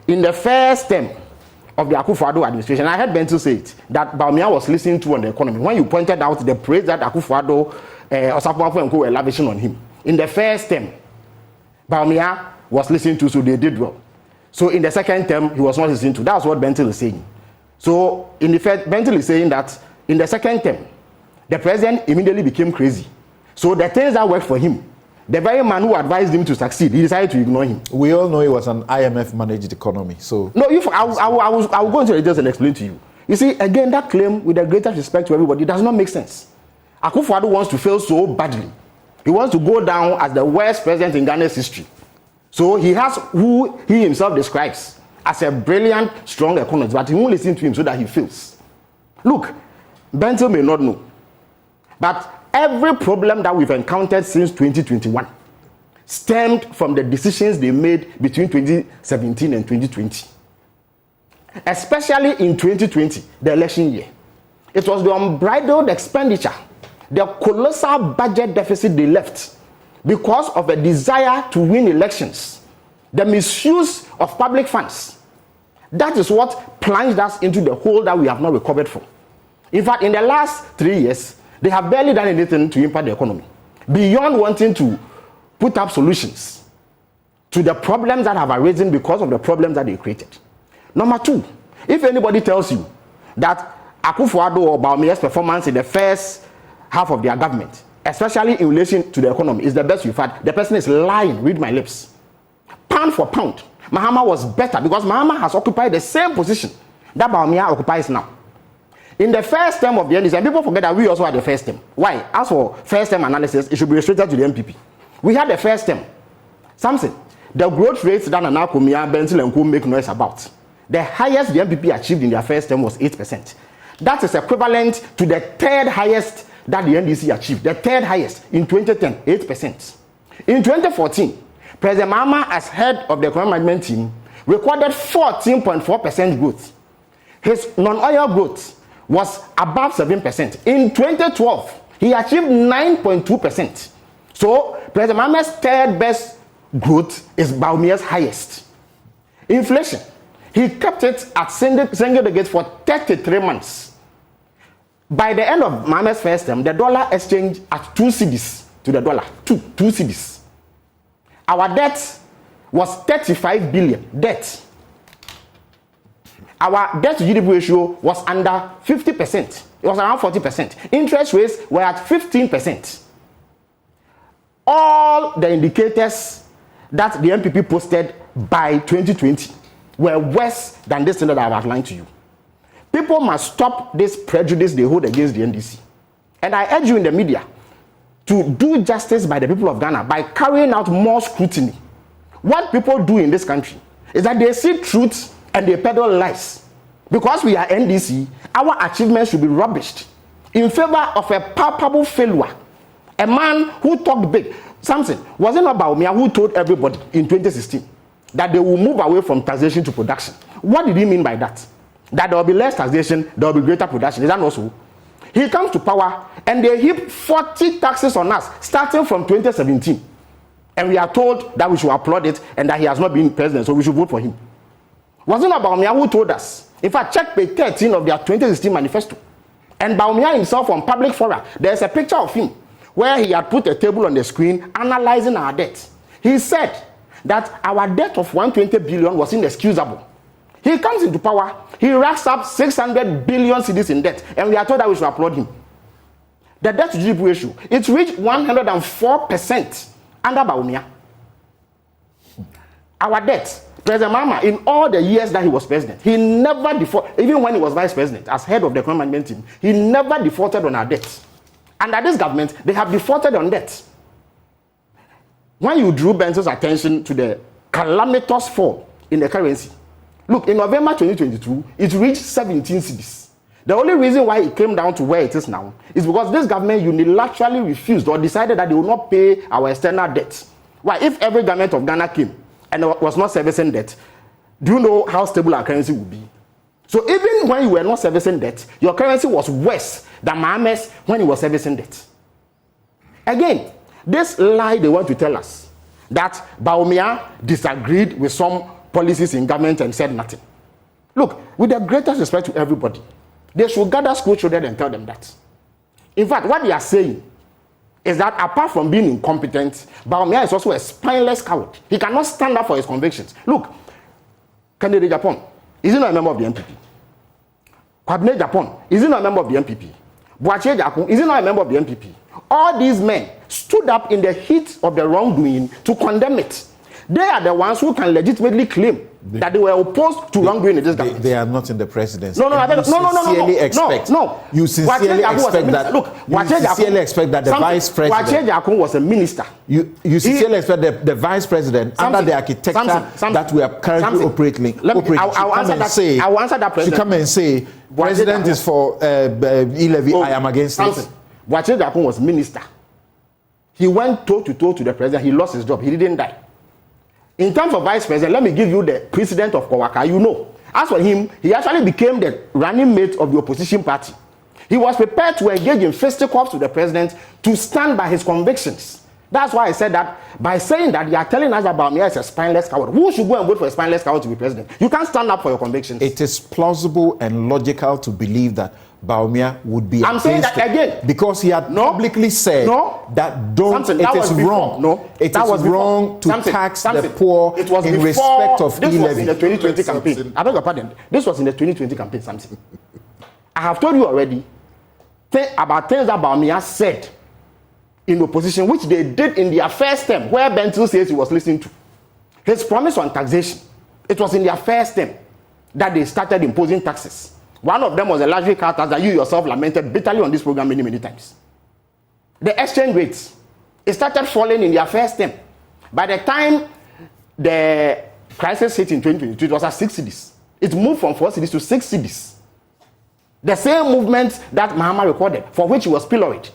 in the first term of the Akufo-Addo administration, I heard Bentel say it, that Bawumia was listening to on the economy. When you pointed out the praise that Akufo-Addo Osafo and Co were lavishing on him, in the first term, Bawumia was listening to, so they did well. So in the second term, he was not listening to. That's what Bentel is saying. So in effect, Bentel is saying that in the second term, the president immediately became crazy. So the things that worked for him, the very man who advised him to succeed, he decided to ignore him. We all know it was an IMF-managed economy. So no, I will go into the details and explain to you. You see, again, that claim, with the greatest respect to everybody, does not make sense. Akufo-Addo wants to fail so badly. He wants to go down as the worst president in Ghana's history. So he has who he himself describes as a brilliant, strong economist, but he won't listen to him so that he fails. Look, Bentel may not know, but every problem that we've encountered since 2021 stemmed from the decisions they made between 2017 and 2020. Especially in 2020, the election year. It was the unbridled expenditure, the colossal budget deficit they left because of a desire to win elections, the misuse of public funds. That is what plunged us into the hole that we have not recovered from. In fact, in the last 3 years, they have barely done anything to impact the economy, beyond wanting to put up solutions to the problems that have arisen because of the problems that they created. Number two, if anybody tells you that Akufo-Addo or Bawumia's performance in the first half of their government, especially in relation to the economy, is the best we've had, the person is lying. Read my lips. Pound for pound, Mahama was better because Mahama has occupied the same position that Bawumia occupies now. In the first term of the NDC, and people forget that we also had the first term. Why? As for first term analysis, it should be restricted to the MPP. We had the first term. Something. The growth rates that Nana Bawumia, Bentil and Co make noise about. The highest the MPP achieved in their first term was 8%. That is equivalent to the third highest that the NDC achieved. The third highest in 2010, 8%. In 2014, President Mahama, as head of the economic management team, recorded 14.4% growth. His non-oil growth was above 7%. In 2012, he achieved 9.2%. So, President Mahama's third best growth is Bawumia's highest. Inflation, he kept it at single digits for 33 months. By the end of Mahama's first term, the dollar exchanged at 2 cedis to the dollar. Two cedis. Our debt was 35 billion. Debt. Our debt to GDP ratio was under 50%. It was around 40%. Interest rates were at 15%. All the indicators that the MPP posted by 2020 were worse than this thing that I've outlined to you. People must stop this prejudice they hold against the NDC. And I urge you in the media to do justice by the people of Ghana by carrying out more scrutiny. What people do in this country is that they see truth and they peddle lies. Because we are NDC, our achievements should be rubbished in favor of a palpable failure. A man who talked big. Something. Was it not Bawumia who told everybody in 2016 that they will move away from taxation to production? What did he mean by that? That there will be less taxation, there will be greater production. Is that not so? He comes to power and they heap 40 taxes on us starting from 2017. And we are told that we should applaud it and that he has not been president, so we should vote for him. Was it not Bawumia who told us? In fact, check page 13 of their 2016 manifesto. And Bawumia himself on public fora, there's a picture of him where he had put a table on the screen analyzing our debt. He said that our debt of 120 billion was inexcusable. He comes into power, he racks up 600 billion cedis in debt, and we are told that we should applaud him. The debt to GDP ratio, it reached 104% under Bawumia. Our debt, President Mahama, in all the years that he was president, he never defaulted, even when he was vice president, as head of the economic management team, he never defaulted on our debt. Under this government, they have defaulted on debt. When you drew Benson's attention to the calamitous fall in the currency, look, in November 2022, it reached 17 cedis. The only reason why it came down to where it is now is because this government unilaterally refused or decided that they will not pay our external debt. Why? If every government of Ghana came and was not servicing debt, do you know how stable our currency would be? So even when you were not servicing debt, your currency was worse than Mahama's when he was servicing debt. Again, this lie they want to tell us, that Bawumia disagreed with some policies in government and said nothing. Look, with the greatest respect to everybody, they should gather school children and tell them that. In fact, what they are saying is that apart from being incompetent, Bawumia is also a spineless coward. He cannot stand up for his convictions. Look, Kennedy Japan, is he not a member of the MPP? Kwabene Japan, is he not a member of the MPP? Boache Jakun, is he not a member of the MPP? All these men stood up in the heat of the wrongdoing to condemn it. They are the ones who can legitimately claim that they were opposed to wrongdoing in this government. They are not in the presidency. No. You sincerely expect that. Look, you sincerely expect that the vice president. Boache Jakun was a minister. You sincerely expect the vice president under the architecture that we are currently operating. I'll answer that. President. To come and say, president is for E-Levy. I am against it. Boache Jakun was minister. He went toe to toe to the president. He lost his job. He didn't die. In terms of vice president, let me give you the president of Kowaka. You know, as for him, he actually became the running mate of the opposition party. He was prepared to engage in fisticuffs with the president to stand by his convictions. That's why I said that by saying that you are telling us about me as a spineless coward. Who should go and vote for a spineless coward to be president? You can't stand up for your convictions. It is plausible and logical to believe that Bawumia would be I'm saying that again. Because he had publicly said that it is wrong. It is wrong to tax the poor in respect of E-Levy. This was in the 2020 campaign. I beg your pardon. This was in the 2020 campaign, something. I have told you already about things that Bawumia said in opposition, which they did in their first term, where Bentil says he was listening to. His promise on taxation, it was in their first term that they started imposing taxes One of them was a luxury car tax that you yourself lamented bitterly on this program many, many times. The exchange rates, it started falling in their first term. By the time the crisis hit in 2022, it was at 6 cedis. It moved from 4 cedis to 6 cedis. The same movement that Mahama recorded, for which he was pilloried.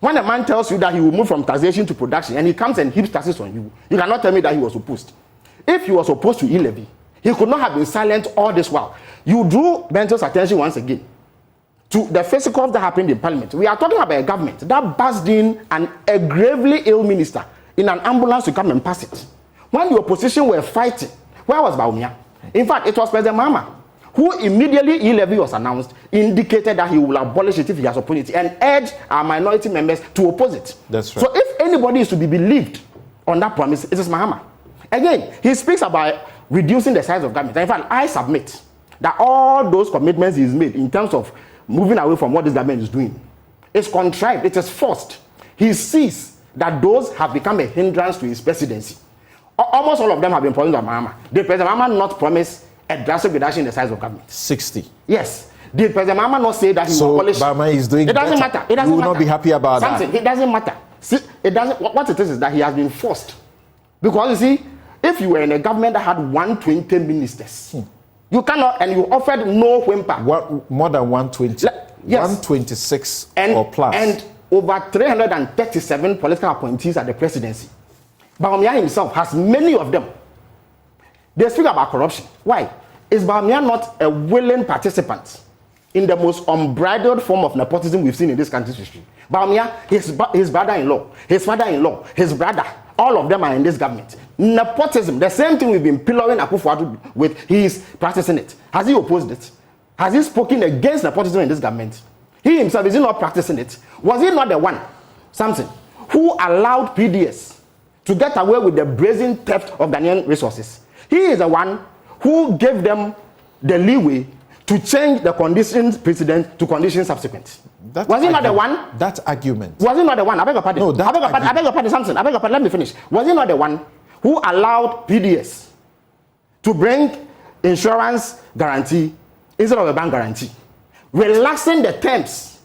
When a man tells you that he will move from taxation to production and he comes and heaps taxes on you, you cannot tell me that he was opposed. If he was opposed to E-Levy, he could not have been silent all this while. You drew Bento's attention once again to the fiscal that happened in Parliament. We are talking about a government that buzzed in a gravely ill minister in an ambulance to come and pass it. When the opposition were fighting, where was Bawumia? In fact, it was President Mahama who immediately E-Levy was announced, indicated that he will abolish it if he has opportunity, and urged our minority members to oppose it. That's right. So if anybody is to be believed on that promise, it is Mahama. Again, he speaks about reducing the size of government. In fact, I submit that all those commitments he's made in terms of moving away from what this government is doing is contrived, it is forced. He sees that those have become a hindrance to his presidency. Almost all of them have been promised by Mahama. Did President Mahama not promise a drastic reduction in the size of government? 60. Yes. Did President Mahama not say that he will abolish? Bawumia is doing it doesn't better. matter. It doesn't you will matter. not be happy about something. that. It doesn't matter. See, it doesn't. What it is that he has been forced. Because you see, if you were in a government that had 120 ministers, you cannot, and you offered no whimper. More than 120? Yes. 126 and, or plus. And over 337 political appointees at the presidency. Bawumia himself has many of them. They speak about corruption. Why? Is Bawumia not a willing participant in the most unbridled form of nepotism we've seen in this country's history? Bawumia, his brother-in-law, his father-in-law, his brother, all of them are in this government. Nepotism, the same thing we've been pillaring Akufo-Addo with, he is practicing it. Has he opposed it? Has he spoken against nepotism in this government? He himself, is he not practicing it? Was he not the one, Samson, who allowed PDS to get away with the brazen theft of Ghanaian resources? He is the one who gave them the leeway to change the conditions precedent to conditions subsequent. Was he not the one? That argument. Was he not the one? I beg your pardon. No, I beg your pardon, Samson. I beg your pardon. Let me finish. Was he not the one who allowed PDS to bring insurance guarantee instead of a bank guarantee, relaxing the terms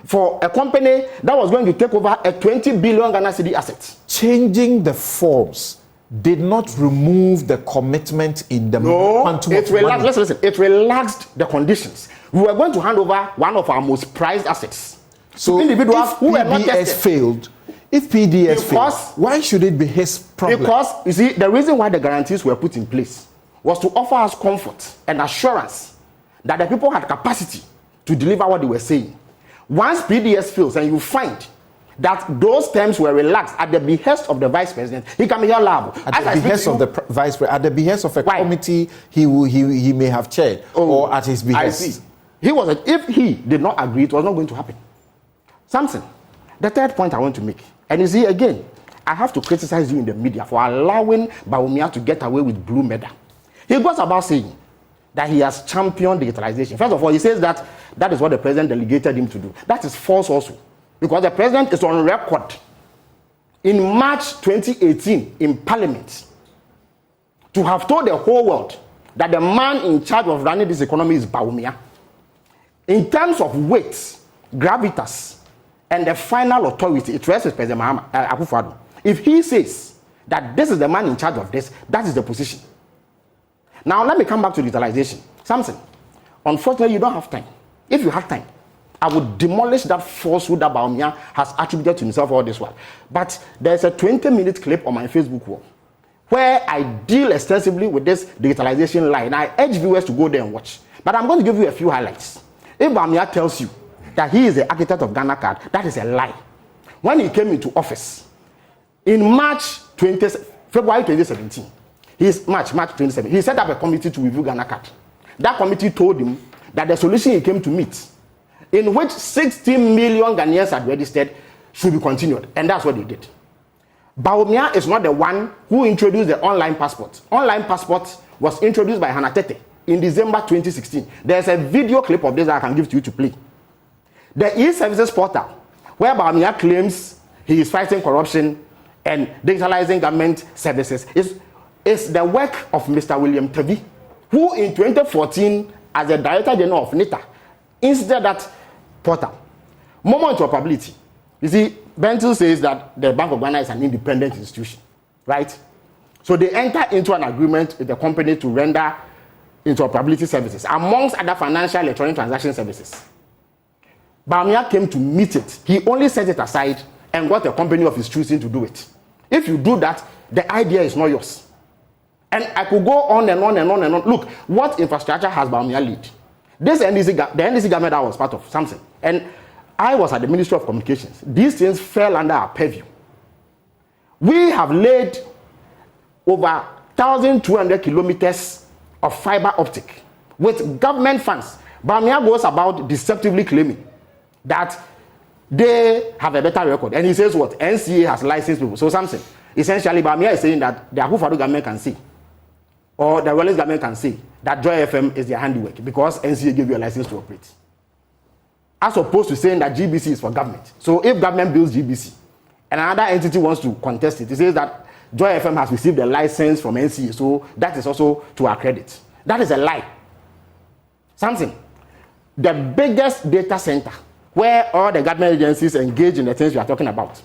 for a company that was going to take over a 20 billion Ghana cedi asset? Changing the forms did not remove the commitment in the quantum it of relaxed. money. Listen, it relaxed the conditions. We were going to hand over one of our most prized assets. So individuals if who were not PDS tested. failed, if PDS failed, why should it be his problem? Because, you see, the reason why the guarantees were put in place was to offer us comfort and assurance that the people had capacity to deliver what they were saying. Once PDS fails and you find that those terms were relaxed at the behest of the vice president, he can be held liable. At the behest of the vice president, at the behest of a committee he may have chaired, or at his behest. I see. If he did not agree, it was not going to happen. Samson, the third point I want to make, and you see again, I have to criticize you in the media for allowing Bawumia to get away with blue medal. He goes about saying that he has championed digitalization. First of all, he says that that is what the president delegated him to do. That is false also. Because the president is on record in March 2018 in Parliament to have told the whole world that the man in charge of running this economy is Bawumia. In terms of weight, gravitas, and the final authority, it rests with President Akufo-Addo. If he says that this is the man in charge of this, that is the position. Now let me come back to digitalization. Samson, unfortunately you don't have time. If you have time, I would demolish that falsehood that Bawumia has attributed to himself all this while. But there's a 20-minute clip on my Facebook wall where I deal extensively with this digitalization lie, and I urge viewers to go there and watch. But I'm going to give you a few highlights. If Bawumia tells you that he is the architect of Ghana Card, that is a lie. When he came into office in February 2017, March 2017, he set up a committee to review Ghana Card. That committee told him that the solution he came to meet, in which 60 million Ghanaians had registered, should be continued. And that's what they did. Bawumia is not the one who introduced the online passport. Online passport was introduced by Hannah Tete in December 2016. There's a video clip of this that I can give to you to play. The e-services portal, where Bawumia claims he is fighting corruption and digitalizing government services, is the work of Mr. William Tevi, who in 2014 as the Director General of NITA instead that portal. More interoperability. You see, Bentil says that the Bank of Ghana is an independent institution, right? So they enter into an agreement with the company to render interoperability services, amongst other financial electronic transaction services. Bawumia came to meet it. He only set it aside and got a company of his choosing to do it. If you do that, the idea is not yours. And I could go on and on and on and on. Look, what infrastructure has Bawumia lead? The NDC government that was part of something. And I was at the Ministry of Communications. These things fell under our purview. We have laid over 1,200 kilometers of fiber optic with government funds. Bawumia goes about deceptively claiming that they have a better record. And he says what? NCA has licensed people. So something. Essentially, Bawumia is saying that the Akufo-Addo government can say, or the Wallace government can say, that Joy FM is their handiwork because NCA gave you a license to operate. As opposed to saying that GBC is for government. So if government builds GBC and another entity wants to contest it, it says that Joy FM has received a license from NCA, so that is also to our credit. That is a lie. Something. The biggest data center where all the government agencies engage in the things we are talking about,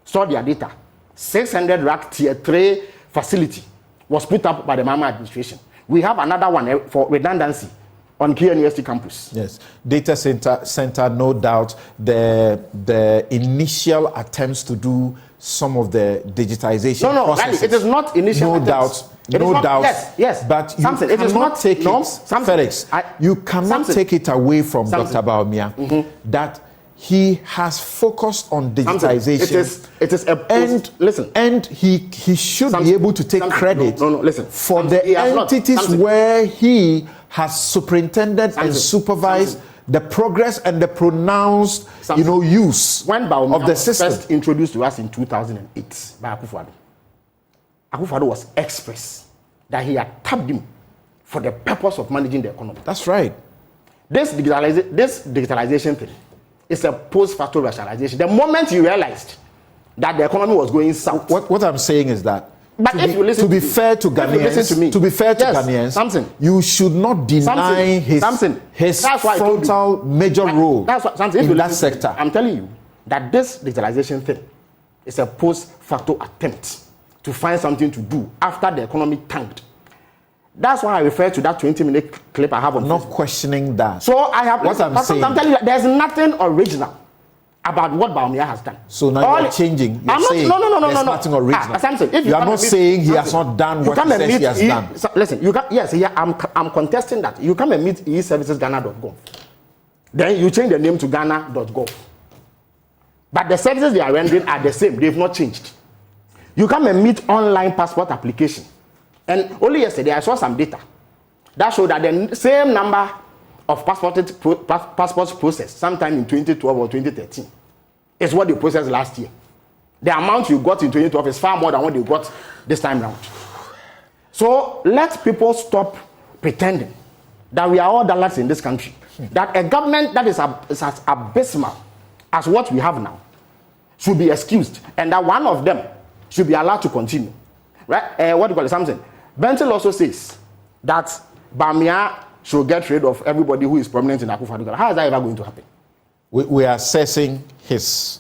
store their data, 600 rack tier 3 facility was put up by the Mahama administration. We have another one for redundancy on KNUST campus. Yes, data center, no doubt. The initial attempts to do some of the digitization processes. Really, it is not initial attempts. No doubt. Yes. But you cannot take it, Felix. You cannot take it away from Dr. Bawumia that he has focused on digitization. It is a post, listen. And he should be able to take credit for the entities where he has superintended and supervised the progress and the pronounced, use when Bawumia of the system. First introduced to us in 2008 by Akufo-Addo. Akufo-Addo was express that he had tapped him for the purpose of managing the economy. That's right. This digitalization thing is a post-facto rationalization. The moment you realized that the economy was going south. What I'm saying is that but if you listen to be fair to Ghanaians, you should not deny his frontal major role in that sector. I'm telling you that this digitalization thing is a post-facto attempt to find something to do after the economy tanked. That's why I refer to that 20-minute clip I have on not Facebook. Questioning that. So I have what I'm saying. I'm telling you, there's nothing original about what Bawumia has done. So now you're changing. You're saying there's nothing original. You are not saying he has not done what he says he has done. Listen, I'm contesting that. You come and meet eServicesGhana.gov. Then you change the name to Ghana.gov. But the services they are rendering are the same. They've not changed. You come and meet online passport application. And only yesterday I saw some data that showed that the same number of passports processed sometime in 2012 or 2013 is what they processed last year. The amount you got in 2012 is far more than what you got this time round. So let people stop pretending that we are all dollars in this country. That a government that is as abysmal as what we have now should be excused, and that one of them should be allowed to continue. Right? What do you call it? Something. Bentil also says that Bawumia should get rid of everybody who is prominent in Akufo-Addo. How is that ever going to happen? We are assessing his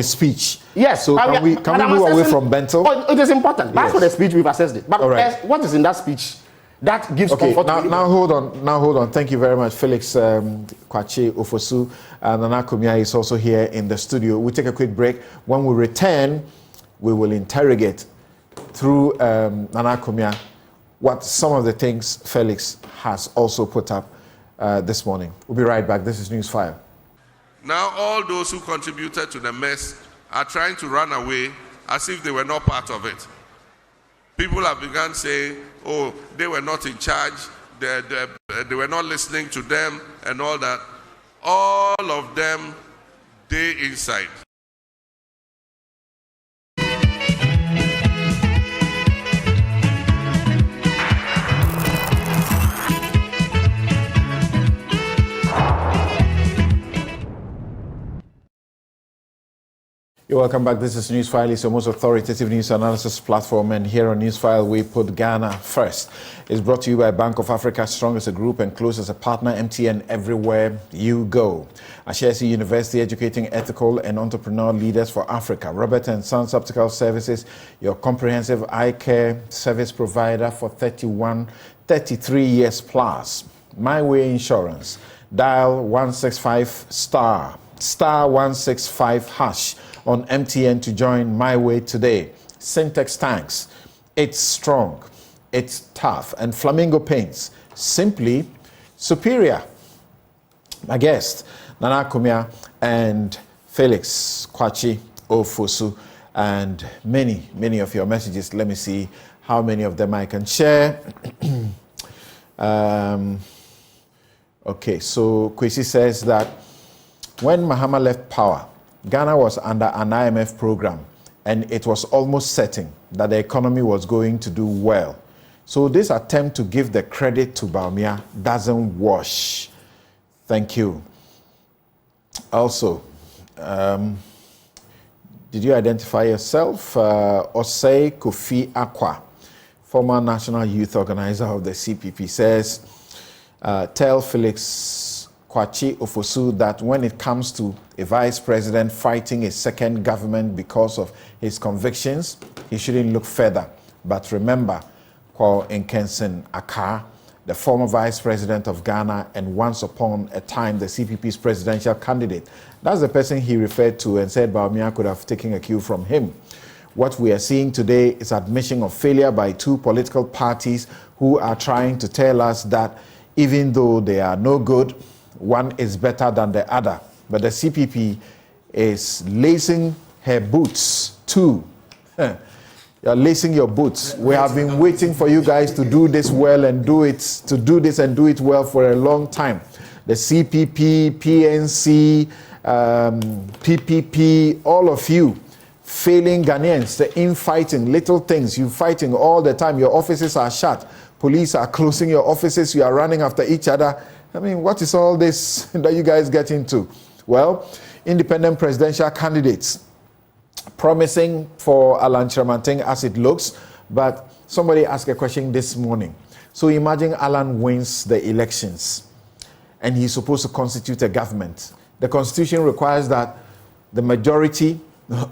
speech. Yes. So can we move away from Bentil? Oh, it is important. That's for the speech we've assessed it. But what is in that speech that gives comfort? Now hold on. Thank you very much, Felix Kwache Ofosu. Nana Kumia is also here in the studio. We'll take a quick break. When we return, we will interrogate through Nana Kumia what some of the things Felix has also put up this morning. We'll be right back. This is Newsfile. Now all those who contributed to the mess are trying to run away as if they were not part of it. People have begun saying, oh, they were not in charge, they were not listening to them and all that. All of them, they inside. You're welcome back. This is Newsfile. It's your most authoritative news analysis platform, and here on Newsfile, we put Ghana first. It's brought to you by Bank of Africa, strong as a group and close as a partner, MTN everywhere you go. Ashesi University, educating ethical and entrepreneur leaders for Africa. Robert & Sons Optical Services, your comprehensive eye care service provider for 33 years plus. My Way Insurance, dial 165 star 165 hash on MTN to join My Way today. Syntex Tanks, it's strong, it's tough, and Flamingo Paints, simply superior. My guest, Nana Kumia and Felix Kwachi Ofosu, and many of your messages. Let me see how many of them I can share. Okay, so Kwesi says that when Mahama left power, Ghana was under an IMF program, and it was almost certain that the economy was going to do well. So this attempt to give the credit to Bawumia doesn't wash. Thank you. Also, did you identify yourself? Osei Kofi Akwa, former National Youth Organizer of the CPP, says, tell Felix Kwachi Ofosu that when it comes to a vice president fighting a second government because of his convictions, he shouldn't look further. But remember, Kwao Nkensen Akar, the former vice president of Ghana and once upon a time the CPP's presidential candidate. That's the person he referred to and said Bawumia could have taken a cue from him. What we are seeing today is admission of failure by two political parties who are trying to tell us that even though they are no good, one is better than the other. But the CPP is lacing her boots too. You're lacing your boots. We have been waiting for you guys to do this well and do it well for a long time. The CPP, PNC, PPP, all of you, failing Ghanaians, the infighting, little things, you fighting all the time. Your offices are shut. Police are closing your offices. You are running after each other. I mean, what is all this that you guys get into? Well, independent presidential candidates promising for Alan Chiramanting as it looks, but somebody asked a question this morning. So imagine Alan wins the elections and he's supposed to constitute a government. The Constitution requires that the majority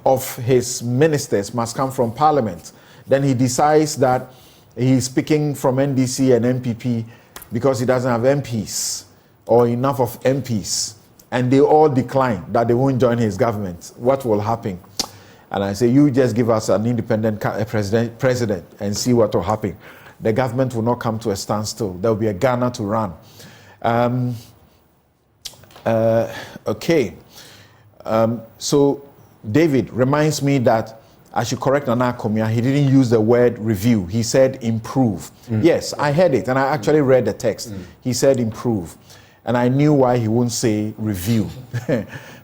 of his ministers must come from Parliament. Then he decides that he's picking from NDC and MPP because he doesn't have MPs or enough of MPs, and they all decline that they won't join his government. What will happen? And I say, you just give us an independent president and see what will happen. The government will not come to a standstill. There will be a Ghana to run. Okay. So David reminds me that I should correct Nana Komia. He didn't use the word review. He said improve. Yes, I heard it, and I actually read the text. He said improve. And I knew why he wouldn't say review.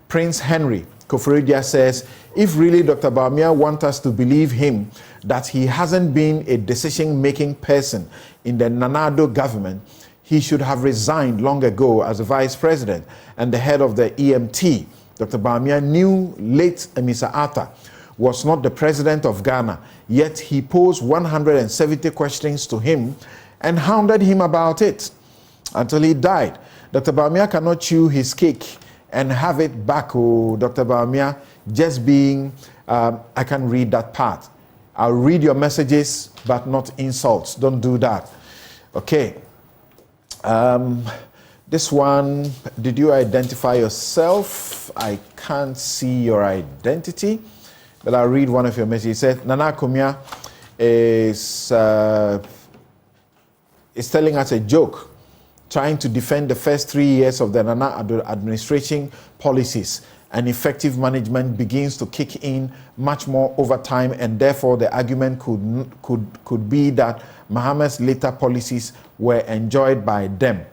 Prince Henry Koforidia says, if really Dr. Bawumia wants us to believe him that he hasn't been a decision-making person in the Nanado government, he should have resigned long ago as a vice president and the head of the EMT. Dr. Bawumia knew late Emisa Atta was not the president of Ghana, yet he posed 170 questions to him and hounded him about it until he died. Dr. Bawumia cannot chew his cake and have it back. Oh, Dr. Bawumia, just being, I can read that part. I'll read your messages, but not insults. Don't do that. Okay. This one, did you identify yourself? I can't see your identity, but I'll read one of your messages. It said, Nana Kumia is telling us a joke, trying to defend the first 3 years of the Nana administration policies, and effective management begins to kick in much more over time, and therefore the argument could be that Mahama's later policies were enjoyed by them.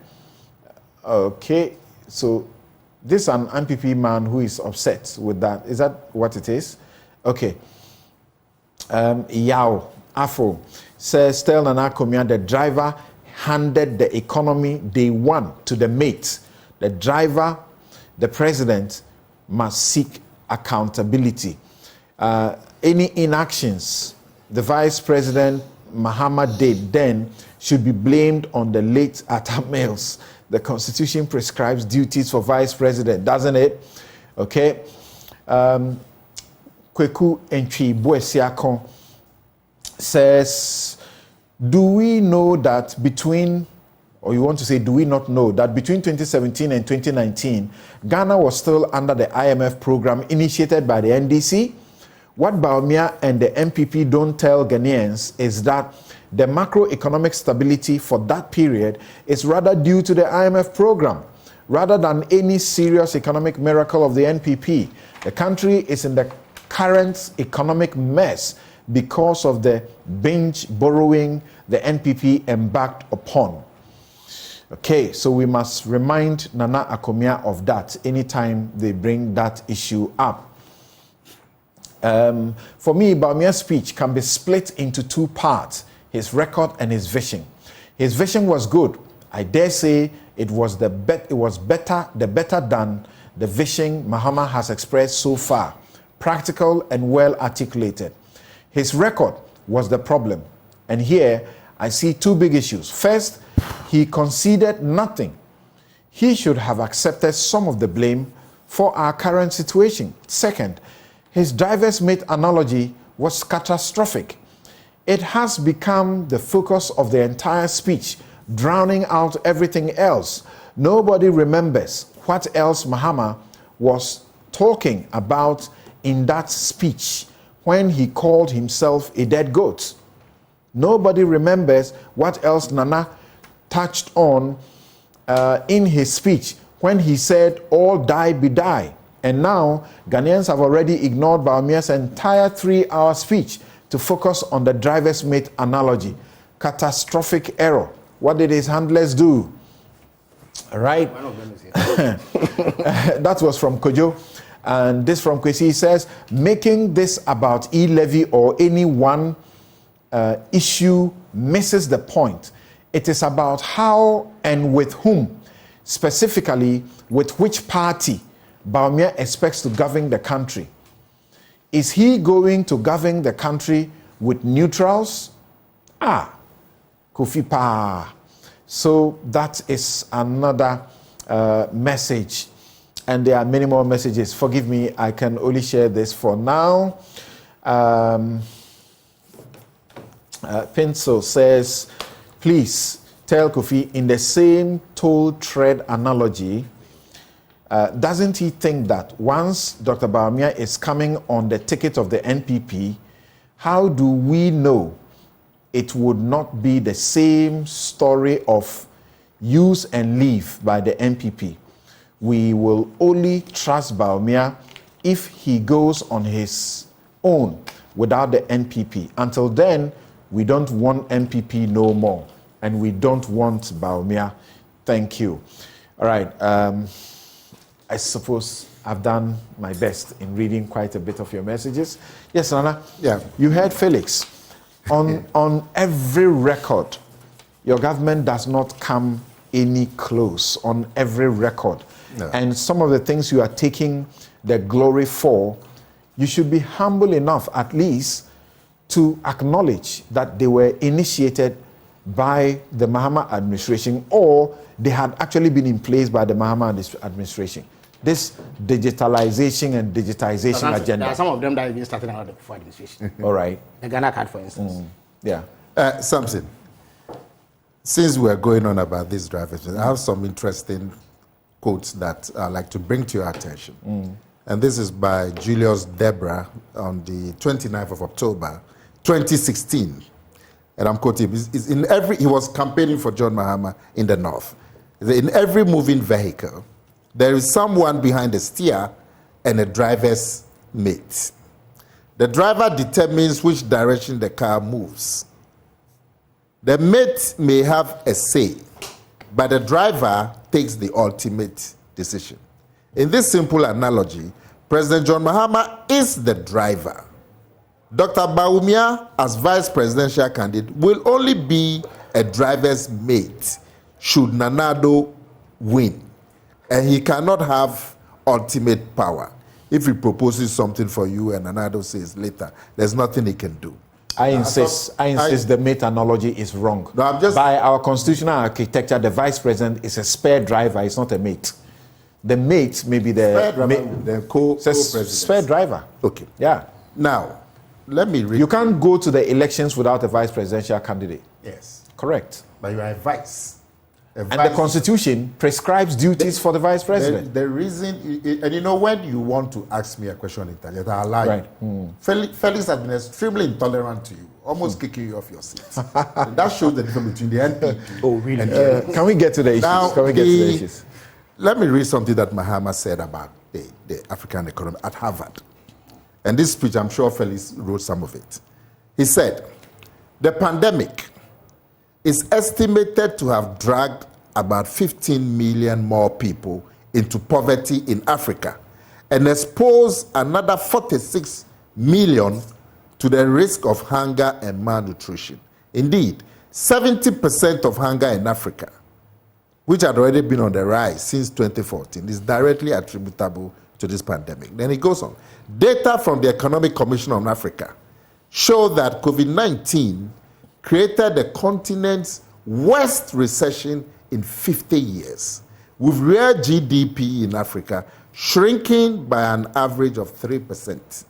Okay, so this is an MPP man who is upset with that. Is that what it is? Okay. Yao Afro says, tell Nana Komia the driver handed the economy day one to the mate. The driver, the president, must seek accountability. any inactions the Vice President Mahama did then should be blamed on the late Atta Mills. The Constitution prescribes duties for Vice President, doesn't it? Okay. Kweku Entwi Boesiakon says, do we know that between, or you want to say, do we not know that between 2017 and 2019, Ghana was still under the IMF program initiated by the NDC? What Bawumia and the MPP don't tell Ghanaians is that the macroeconomic stability for that period is rather due to the IMF program, rather than any serious economic miracle of the NPP. The country is in the current economic mess because of the binge borrowing the NPP embarked upon. Okay, so we must remind Nana Akomia of that anytime they bring that issue up. For me, Bawumia's speech can be split into two parts, his record and his vision. His vision was good. I dare say it was better than the vision Mahama has expressed so far, practical and well articulated. His record was the problem. And here I see two big issues. First, he conceded nothing. He should have accepted some of the blame for our current situation. Second, his driver's mate analogy was catastrophic. It has become the focus of the entire speech, drowning out everything else. Nobody remembers what else Mahama was talking about in that speech when he called himself a dead goat. Nobody remembers what else Nana touched on in his speech when he said, all die be die. And now, Ghanaians have already ignored Bawumia's entire 3-hour speech to focus on the driver's mate analogy. Catastrophic error. What did his handlers do? All right. One of them is here. That was from Kojo. And this from Kwesi says, making this about E-Levy or any one issue misses the point. It is about how and with whom, specifically with which party Bawumia expects to govern the country. Is he going to govern the country with neutrals? Kofi Pa. So that is another message. And there are many more messages. Forgive me, I can only share this for now. Pencil says, please tell Kofi, in the same toll thread analogy, doesn't he think that once Dr. Bawumia is coming on the ticket of the NPP, how do we know it would not be the same story of use and leave by the NPP? We will only trust Bawumia if he goes on his own without the NPP. Until then, we don't want NPP no more, and we don't want Bawumia. Thank you. All right. I suppose I've done my best in reading quite a bit of your messages. Yes, Nana? Yeah. You heard Felix. On every record, your government does not come any close on every record. No. And some of the things you are taking the glory for, you should be humble enough at least to acknowledge that they were initiated by the Mahama administration, or they had actually been in place by the Mahama administration. This digitalization and digitization agenda. There are some of them that even started out before administration. All right. The Ghana card, for instance. Yeah. Something. Since we're going on about these drivers, I have some interesting quotes that I'd like to bring to your attention. And this is by Julius Debra on the 29th of October, 2016. And I'm quoting, he was campaigning for John Mahama in the North. In every moving vehicle, there is someone behind the steer and a driver's mate. The driver determines which direction the car moves. The mate may have a say, but the driver takes the ultimate decision. In this simple analogy, President John Mahama is the driver. Dr. Bawumia, as vice presidential candidate, will only be a driver's mate should Nana Addo win. And he cannot have ultimate power. if he proposes something for you and another says later, there's nothing he can do. I insist the mate analogy is wrong. No, I'm just, by our constitutional architecture, the vice president is a spare driver, it's not a mate. The mate may be the co-president. Spare driver. Okay. Yeah. Now, let me read. You can't go to the elections without a vice presidential candidate. Yes. Correct. But you are a vice. And the Constitution prescribes duties for the vice president. The reason, and you know, when you want to ask me a question in Italian, I allow you. Felix has been extremely intolerant to you, almost kicking you off your seat. That shows the difference between the NPP and can we get to the issues? Now, can we get to the issues? Let me read something that Mahama said about the African economy at Harvard. And this speech, I'm sure Felix wrote some of it. He said, the pandemic is estimated to have dragged about 15 million more people into poverty in Africa and exposed another 46 million to the risk of hunger and malnutrition. Indeed, 70% of hunger in Africa, which had already been on the rise since 2014, is directly attributable to this pandemic. Then he goes on. Data from the Economic Commission on Africa show that COVID-19 created the continent's worst recession in 50 years, with real GDP in Africa shrinking by an average of 3%.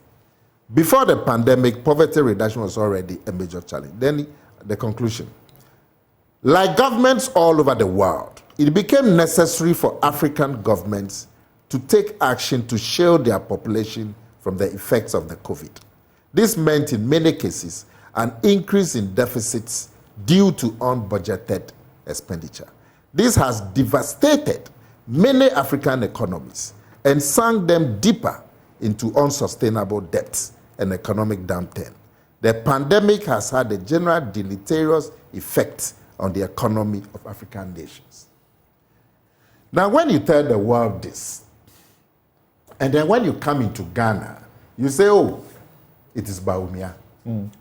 Before the pandemic, poverty reduction was already a major challenge. Then the conclusion. Like governments all over the world, it became necessary for African governments to take action to shield their population from the effects of the COVID. This meant, in many cases, an increase in deficits due to unbudgeted expenditure. This has devastated many African economies and sunk them deeper into unsustainable debts and economic downturn. The pandemic has had a general deleterious effect on the economy of African nations. Now, when you tell the world this, and then when you come into Ghana, you say, oh, it is Bawumia.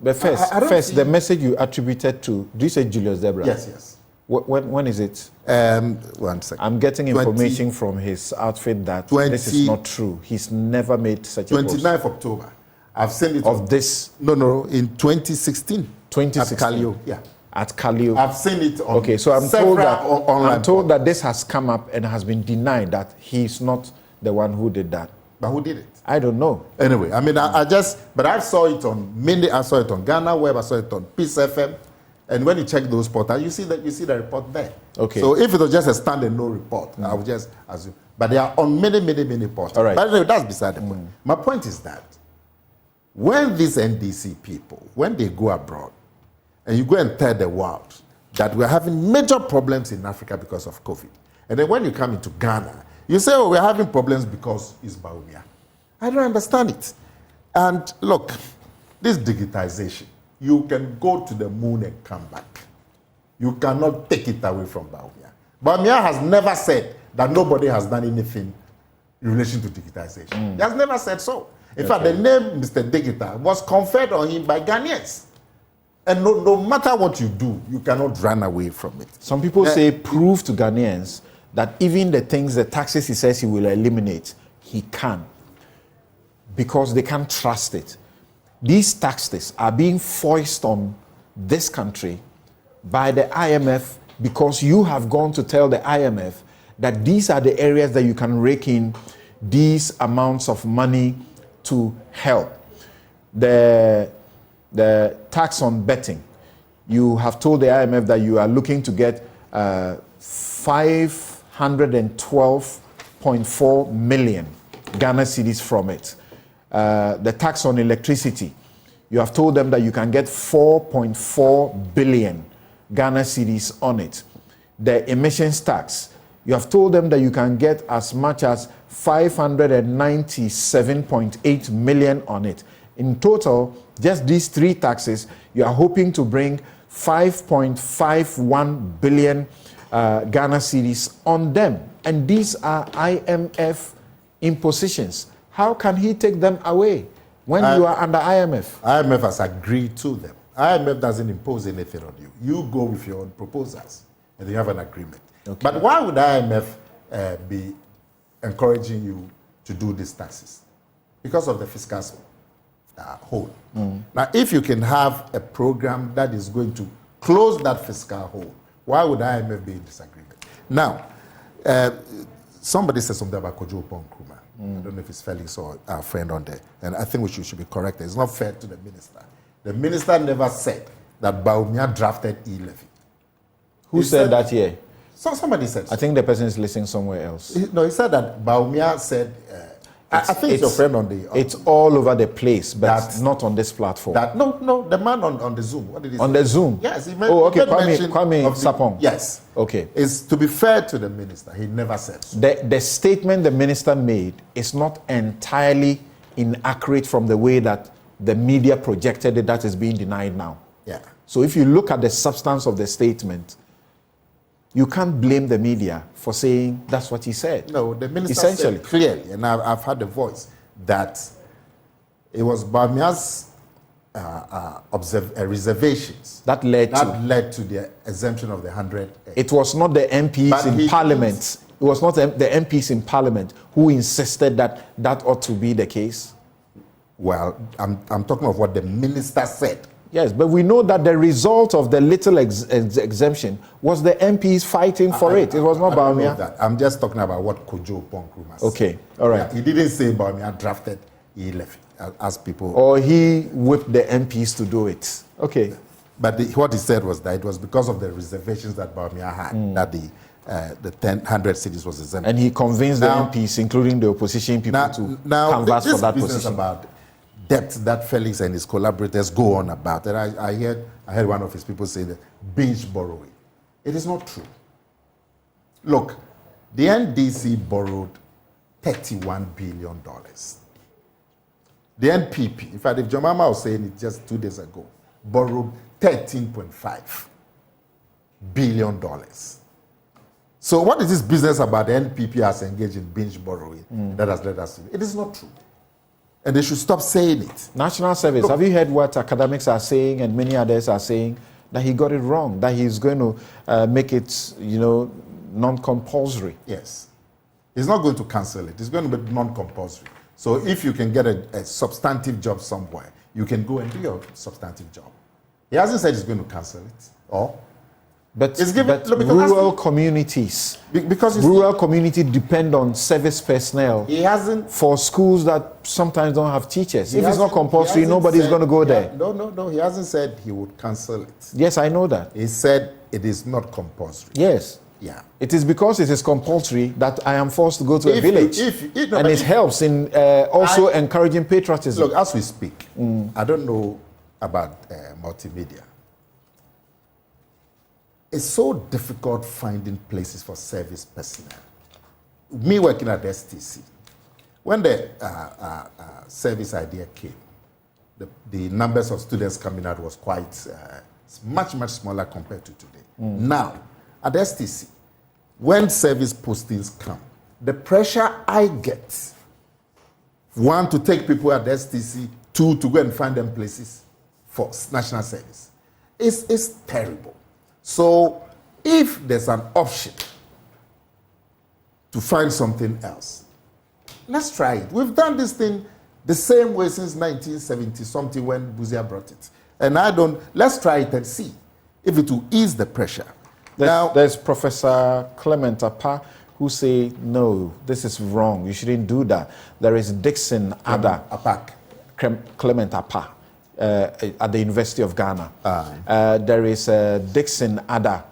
But first, the message you attributed to, do you say Julius Debra? Yes. When is it? 1 second. I'm getting information from his outfit that this is not true. He's never made such a post. 29th October. I've seen it. Of this? No, in 2016. 2016? At Kalio, yeah. At Kalio. I've seen it on okay, so I'm online. told that this has come up and has been denied that he's not the one who did that. But who did it? I don't know. Anyway, I mean, I saw it on I saw it on Ghana Web, I saw it on Peace FM. And when you check those portals, you see the report there. Okay. So if it was just a stand-alone report, I would just assume. But they are on many portals. All right. But anyway, that's beside the point. My point is that when these NDC people, when they go abroad, and you go and tell the world that we're having major problems in Africa because of COVID, and then when you come into Ghana, you say, oh, we're having problems because it's Bawumia. I don't understand it. And look, this digitization, you can go to the moon and come back. You cannot take it away from Bawumia. Bawumia has never said that nobody has done anything in relation to digitization. He has never said so. In fact, the name Mr. Digital was conferred on him by Ghanaians. And no matter what you do, you cannot run away from it. Some people say prove to Ghanaians that even the taxes he says he will eliminate, he can. Because they can't trust it. These taxes are being foisted on this country by the IMF because you have gone to tell the IMF that these are the areas that you can rake in these amounts of money to help. The tax on betting, you have told the IMF that you are looking to get 512.4 million Ghana cedis from it. The tax on electricity, you have told them that you can get 4.4 billion Ghana cedis on it. The emissions tax, you have told them that you can get as much as 597.8 million on it. In total, just these three taxes, you are hoping to bring 5.51 billion Ghana cedis on them. And these are IMF impositions. How can he take them away when you are under IMF? IMF has agreed to them. IMF doesn't impose anything on you. You go with your own proposals, and you have an agreement. Okay. But why would IMF be encouraging you to do these taxes? Because of the fiscal hole. Now, if you can have a program that is going to close that fiscal hole, why would IMF be in disagreement? Now, somebody said something about Kojo Nkrumah. I don't know if it's Felix or our friend on there. And I think we should be corrected. It's not fair to the minister. The minister never said that Bawumia drafted E-Levy. Who said that here? Somebody said so. I think the person is listening somewhere else. He said that Bawumia said... I think it's your friend on the... It's all over the place, but not on this platform. No, the man on the Zoom. What did he say? On the Zoom? Yes. He made, Kwame Sapong. Yes. Okay. It's to be fair to the minister. He never said so. The statement the minister made is not entirely inaccurate from the way that the media projected it, that is being denied now. Yeah. So if you look at the substance of the statement, you can't blame the media for saying that's what he said. No, the minister essentially said clearly, and I've had the voice, that it was Bawumia's reservations that led to the exemption of the 100. It was not the MPs in Parliament. It was not the MPs in Parliament who insisted that that ought to be the case. Well, I'm talking of what the minister said. Yes, but we know that the result of the little exemption was the MPs fighting for it. It was not Bawumia. I'm just talking about what Kojo Nkrumah said. Okay, all right. Yeah, he didn't say Bawumia drafted E-Levy, as people... Or he whipped the MPs to do it. Okay. But what he said was that it was because of the reservations that Bawumia had that the 100 cities was exempt. And he convinced the MPs, including the opposition people, to canvass for that position. About debt that Felix and his collaborators go on about. And I heard one of his people say that binge borrowing. It is not true. Look, the NDC borrowed $31 billion. The NPP, in fact, if Jomama was saying it just 2 days ago, borrowed $13.5 billion. So what is this business about the NPP has engaged in binge borrowing that has led us to? It is not true. And they should stop saying it. National Service, have you heard what academics are saying and many others are saying? That he got it wrong, that he's going to make it, non-compulsory. Yes. He's not going to cancel it. It's going to be non-compulsory. So if you can get a substantive job somewhere, you can go and do your substantive job. He hasn't said he's going to cancel it. But rural communities, rural communities depend on service personnel. He hasn't for schools that sometimes don't have teachers. If it's not compulsory, nobody's going to go there. No. He hasn't said he would cancel it. Yes, I know that. He said it is not compulsory. Yes. Yeah. It is because it is compulsory that I am forced to go to a village. And it helps in also encouraging patriotism. Look, as we speak, I don't know about multimedia. It's so difficult finding places for service personnel. Me working at the STC, when the service idea came, the numbers of students coming out was quite much smaller compared to today. Now, at the STC, when service postings come, the pressure I get, one, to take people at the STC, two, to go and find them places for national service, is terrible. So if there's an option to find something else, let's try it. We've done this thing the same way since 1970-something when Buzia brought it. And let's try it and see if it will ease the pressure. There's Professor Clement Apa who say, no, this is wrong. You shouldn't do that. There is Dixon Ada. Clement Apa. At the University of Ghana. There is Dixon Ada,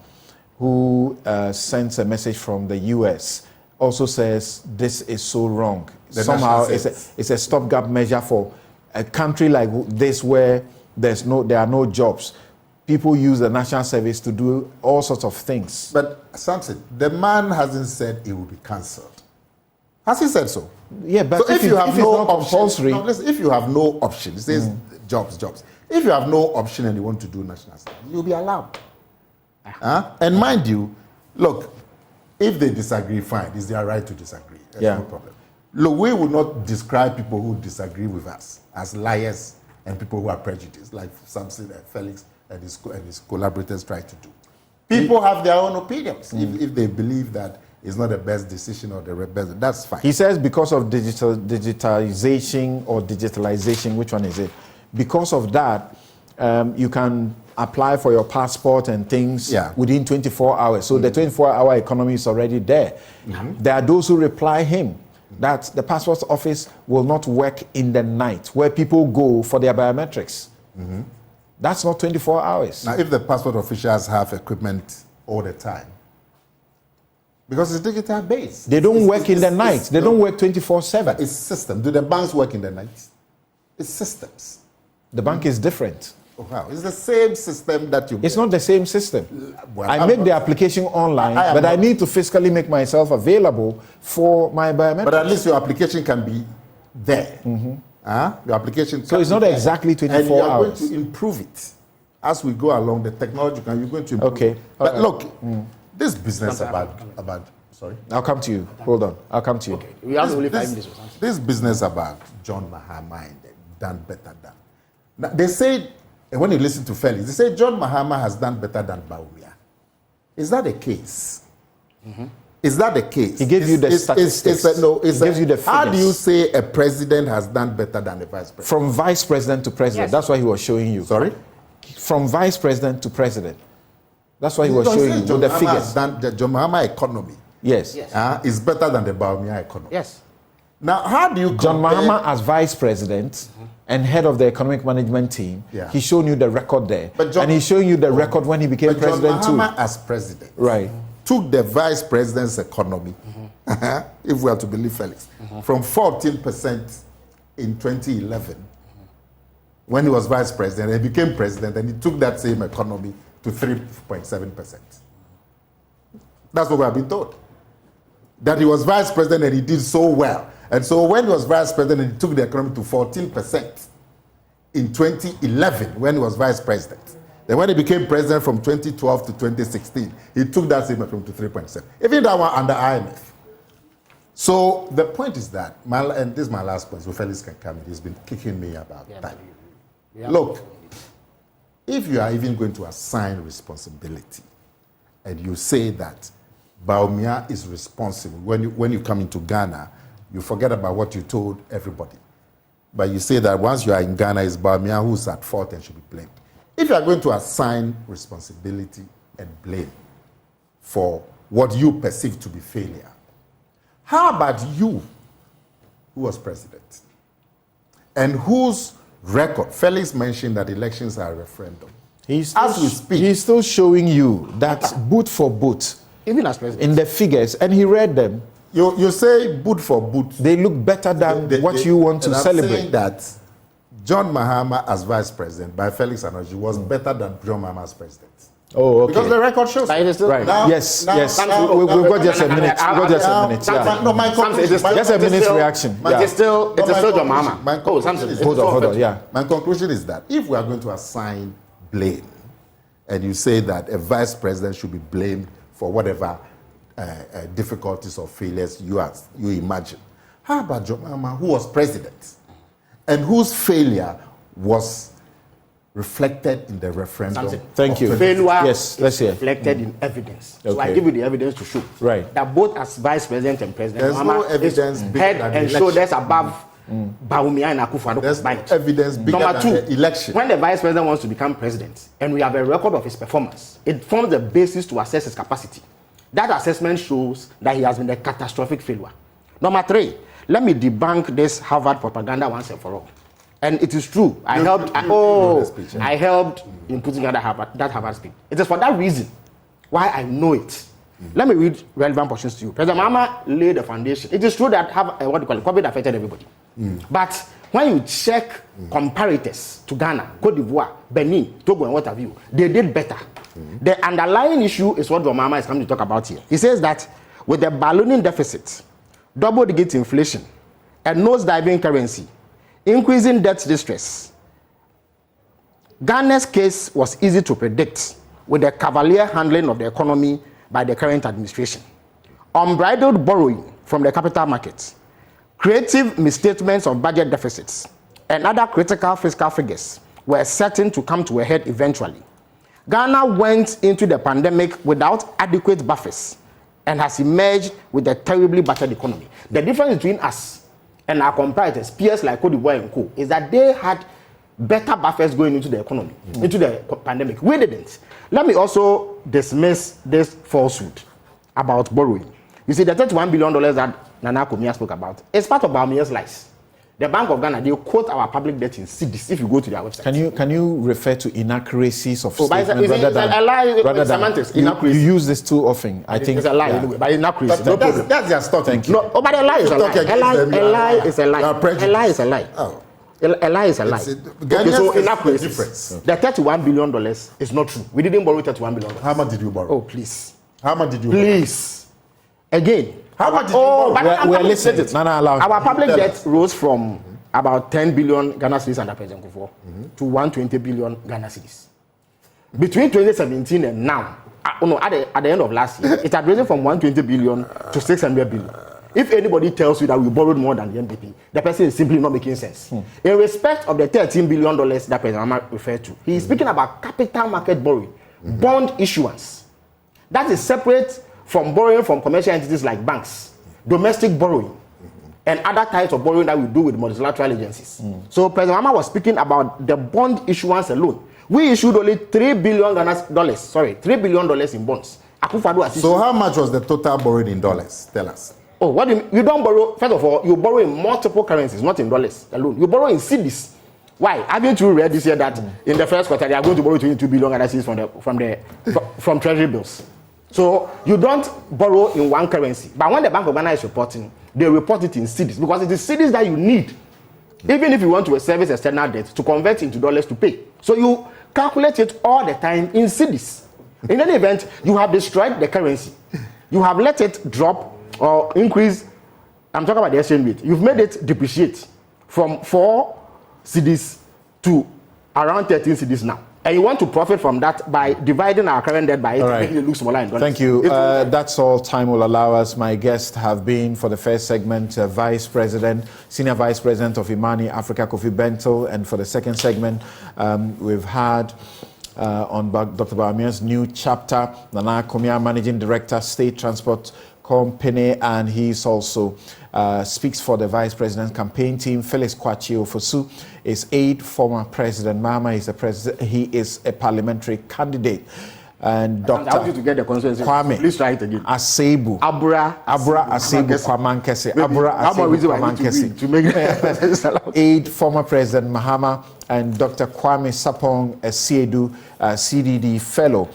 who sends a message from the US, also says this is so wrong. Somehow it's a stopgap measure for a country like this where there are no jobs. People use the national service to do all sorts of things. But Samson, the man hasn't said it will be cancelled. Has he said so? Yeah, but so if you have no compulsory, if you have no option, it says jobs. If you have no option and you want to do national service, you'll be allowed. And mind you, look, if they disagree, fine. It's their right to disagree. There's no problem. Look, we will not describe people who disagree with us as liars and people who are prejudiced, like Samson and Felix and his collaborators try to do. People have their own opinions. If they believe that is not the best decision or the best. That's fine. He says because of digitalization, which one is it? Because of that, you can apply for your passport and things within 24 hours. So the 24-hour economy is already there. There are those who reply him that the passport office will not work in the night where people go for their biometrics. That's not 24 hours. Now, if the passport officials have equipment all the time, because it's digital based. They don't work in the night. They don't work 24/7. It's system. Do the banks work in the night? It's systems. The bank is different. Oh, wow. It's the same system that you... It's not the same system. Well, I make the application online, but I need to fiscally make myself available for my biometrics. But at least your application can be there. Your application. So it's not exactly 24 and you are hours. going to improve it as we go along. The technology, you're going to improve it. But look, this business about sorry. I'll come to you. Hold on. I'll come to you. Okay. We have only 5 minutes. This business about John Mahama and done better than. Now, they say, when you listen to Felix, they say John Mahama has done better than Bawumia. Is that the case? Is that the case? He gives you the statistics. He gives you the figures. How do you say a president has done better than a vice president? From vice president to president. Yes. That's what he was showing you. Sorry? From vice president to president. That's what he was showing you with the figures. The John Mahama economy is better than the Bawumia economy. Yes. Now, how do you John Mahama as vice president and head of the economic management team, he's showing you the record there. And he's showing you the record when he became president too. John Mahama as president took the vice president's economy, if we are to believe Felix, from 14% in 2011, when he was vice president, and he became president, and he took that same economy to 3.7%. That's what we have been told. That he was vice president and he did so well. And so when he was vice president, he took the economy to 14% in 2011 when he was vice president. Then when he became president from 2012 to 2016, he took that same economy to 3.7%. Even that one under IMF. So the point is that, and this is my last point, so Felix can come in, he's been kicking me about time. Look, if you are even going to assign responsibility and you say that Bawumia is responsible, when you come into Ghana, you forget about what you told everybody. But you say that once you are in Ghana, it's Bawumia who's at fault and should be blamed. If you are going to assign responsibility and blame for what you perceive to be failure, how about you, who was president, and whose record? Felix mentioned that elections are a referendum. As we speak, he's still showing you that boot for boot, even as president, in the figures, and he read them. You say boot for boot. They look better than what you want to celebrate. I'm saying that John Mahama as vice president by Felix Anoji was better than John Mahama as president. Oh, okay. Because the record shows. Right. Now, yes. We've got just a minute. Just a minute's reaction. It's still John Mahama. Hold on. Yeah. My conclusion is that if we are going to assign blame, and you say that a vice president should be blamed for whatever difficulties or failures you imagine, how about John Mahama, who was president, and whose failure was reflected in the referendum? Thank you. Failure let's hear. Reflected in evidence. So I give you the evidence to show that both as vice president and president, there's no evidence head and shoulders above Bawumia and Akufo-Addo. There's no evidence bigger Number two, than the election. when the vice president wants to become president and we have a record of his performance, it forms the basis to assess his capacity. That assessment shows that he has been a catastrophic failure. Number three, let me debunk this Harvard propaganda once and for all. And it is true. I helped in putting together that Harvard speech. It is for that reason why I know it. Let me read relevant portions to you. President Mahama laid the foundation. It is true that COVID affected everybody. But when you check comparators to Ghana, Cote d'Ivoire, Benin, Togo, and what have you, they did better. The underlying issue is what John Mahama is coming to talk about here. He says that with the ballooning deficit, double-digit inflation, and nose-diving currency, increasing debt distress, Ghana's case was easy to predict with the cavalier handling of the economy by the current administration. Unbridled borrowing from the capital markets, creative misstatements of budget deficits, and other critical fiscal figures were certain to come to a head eventually. Ghana went into the pandemic without adequate buffers and has emerged with a terribly battered economy. The difference between us and our competitors, peers like Cote d'Ivoire and Co., is that they had better buffers going into the economy, into the pandemic. We didn't. Let me also dismiss this falsehood about borrowing. You see, the $31 billion that Nana Bawumia spoke about is part of Bawumia's lies. The Bank of Ghana, they quote our public debt in cedis if you go to their website. Can you refer to inaccuracies of statements rather than semantics? You use this too often. I think it's a lie anyway, but inaccuracy. That's their stock. Thank you. No, but a lie is a lie. A lie is a lie. A lie is a lie. Oh. A lie is a lie. Okay, so inaccuracies. The $31 billion is not true. We didn't borrow $31 billion. How much did you borrow? Oh, please. How much did you Please. Again. How much did you borrow? We're listening. Our public debt rose from about 10 billion Ghana cedis under President Kufuor to 120 billion Ghana cedis. Between 2017 and now, at the end of last year, it had risen from 120 billion to 600 billion. If anybody tells you that we borrowed more than the NDP, the person is simply not making sense. In respect of the $13 billion that President Ama referred to, he is speaking about capital market borrowing, bond issuance. That is separate from borrowing from commercial entities like banks, domestic borrowing, and other types of borrowing that we do with multilateral agencies. So President Ama was speaking about the bond issuance alone. We issued only $3 billion in bonds. So how much was the total borrowed in dollars? Tell us. Oh, what do you mean? You don't borrow, first of all, you borrow in multiple currencies, not in dollars alone. You borrow in cedis. Why? Haven't you read this year that in the first quarter they are going to borrow 22 billion Ghana cedis from treasury bills? So you don't borrow in one currency. But when the Bank of Ghana is reporting, they report it in cedis because it is cedis that you need, even if you want to service external debt, to convert into dollars to pay. So you calculate it all the time in cedis. In any event, you have destroyed the currency. You have let it drop or increase. I'm talking about the exchange rate. You've made it depreciate from 4 cedis to around 13 cedis now. And you want to profit from that by dividing our current debt by 8, making it look smaller in dollars. Thank you. That's all time will allow us. My guests have been, for the first segment, Senior Vice President of Imani Africa, Kofi Bentil, and for the second segment, we've had on Dr. Bawumia's new chapter, Nana Bawumia, Managing Director, State Transport Company, and he's also speaks for the Vice President's campaign team. Felix Kwakye Ofosu is aide, former President Mahama is he is a parliamentary candidate. And Dr. I want you to get the consensus. Kwame, please try it again. Asebu. Abra Asebu Kwamankese. Abra Asebu Kwamankese. To make aide, former President Mahama, and Dr. Kwame Sapong, a CEDU CDD fellow.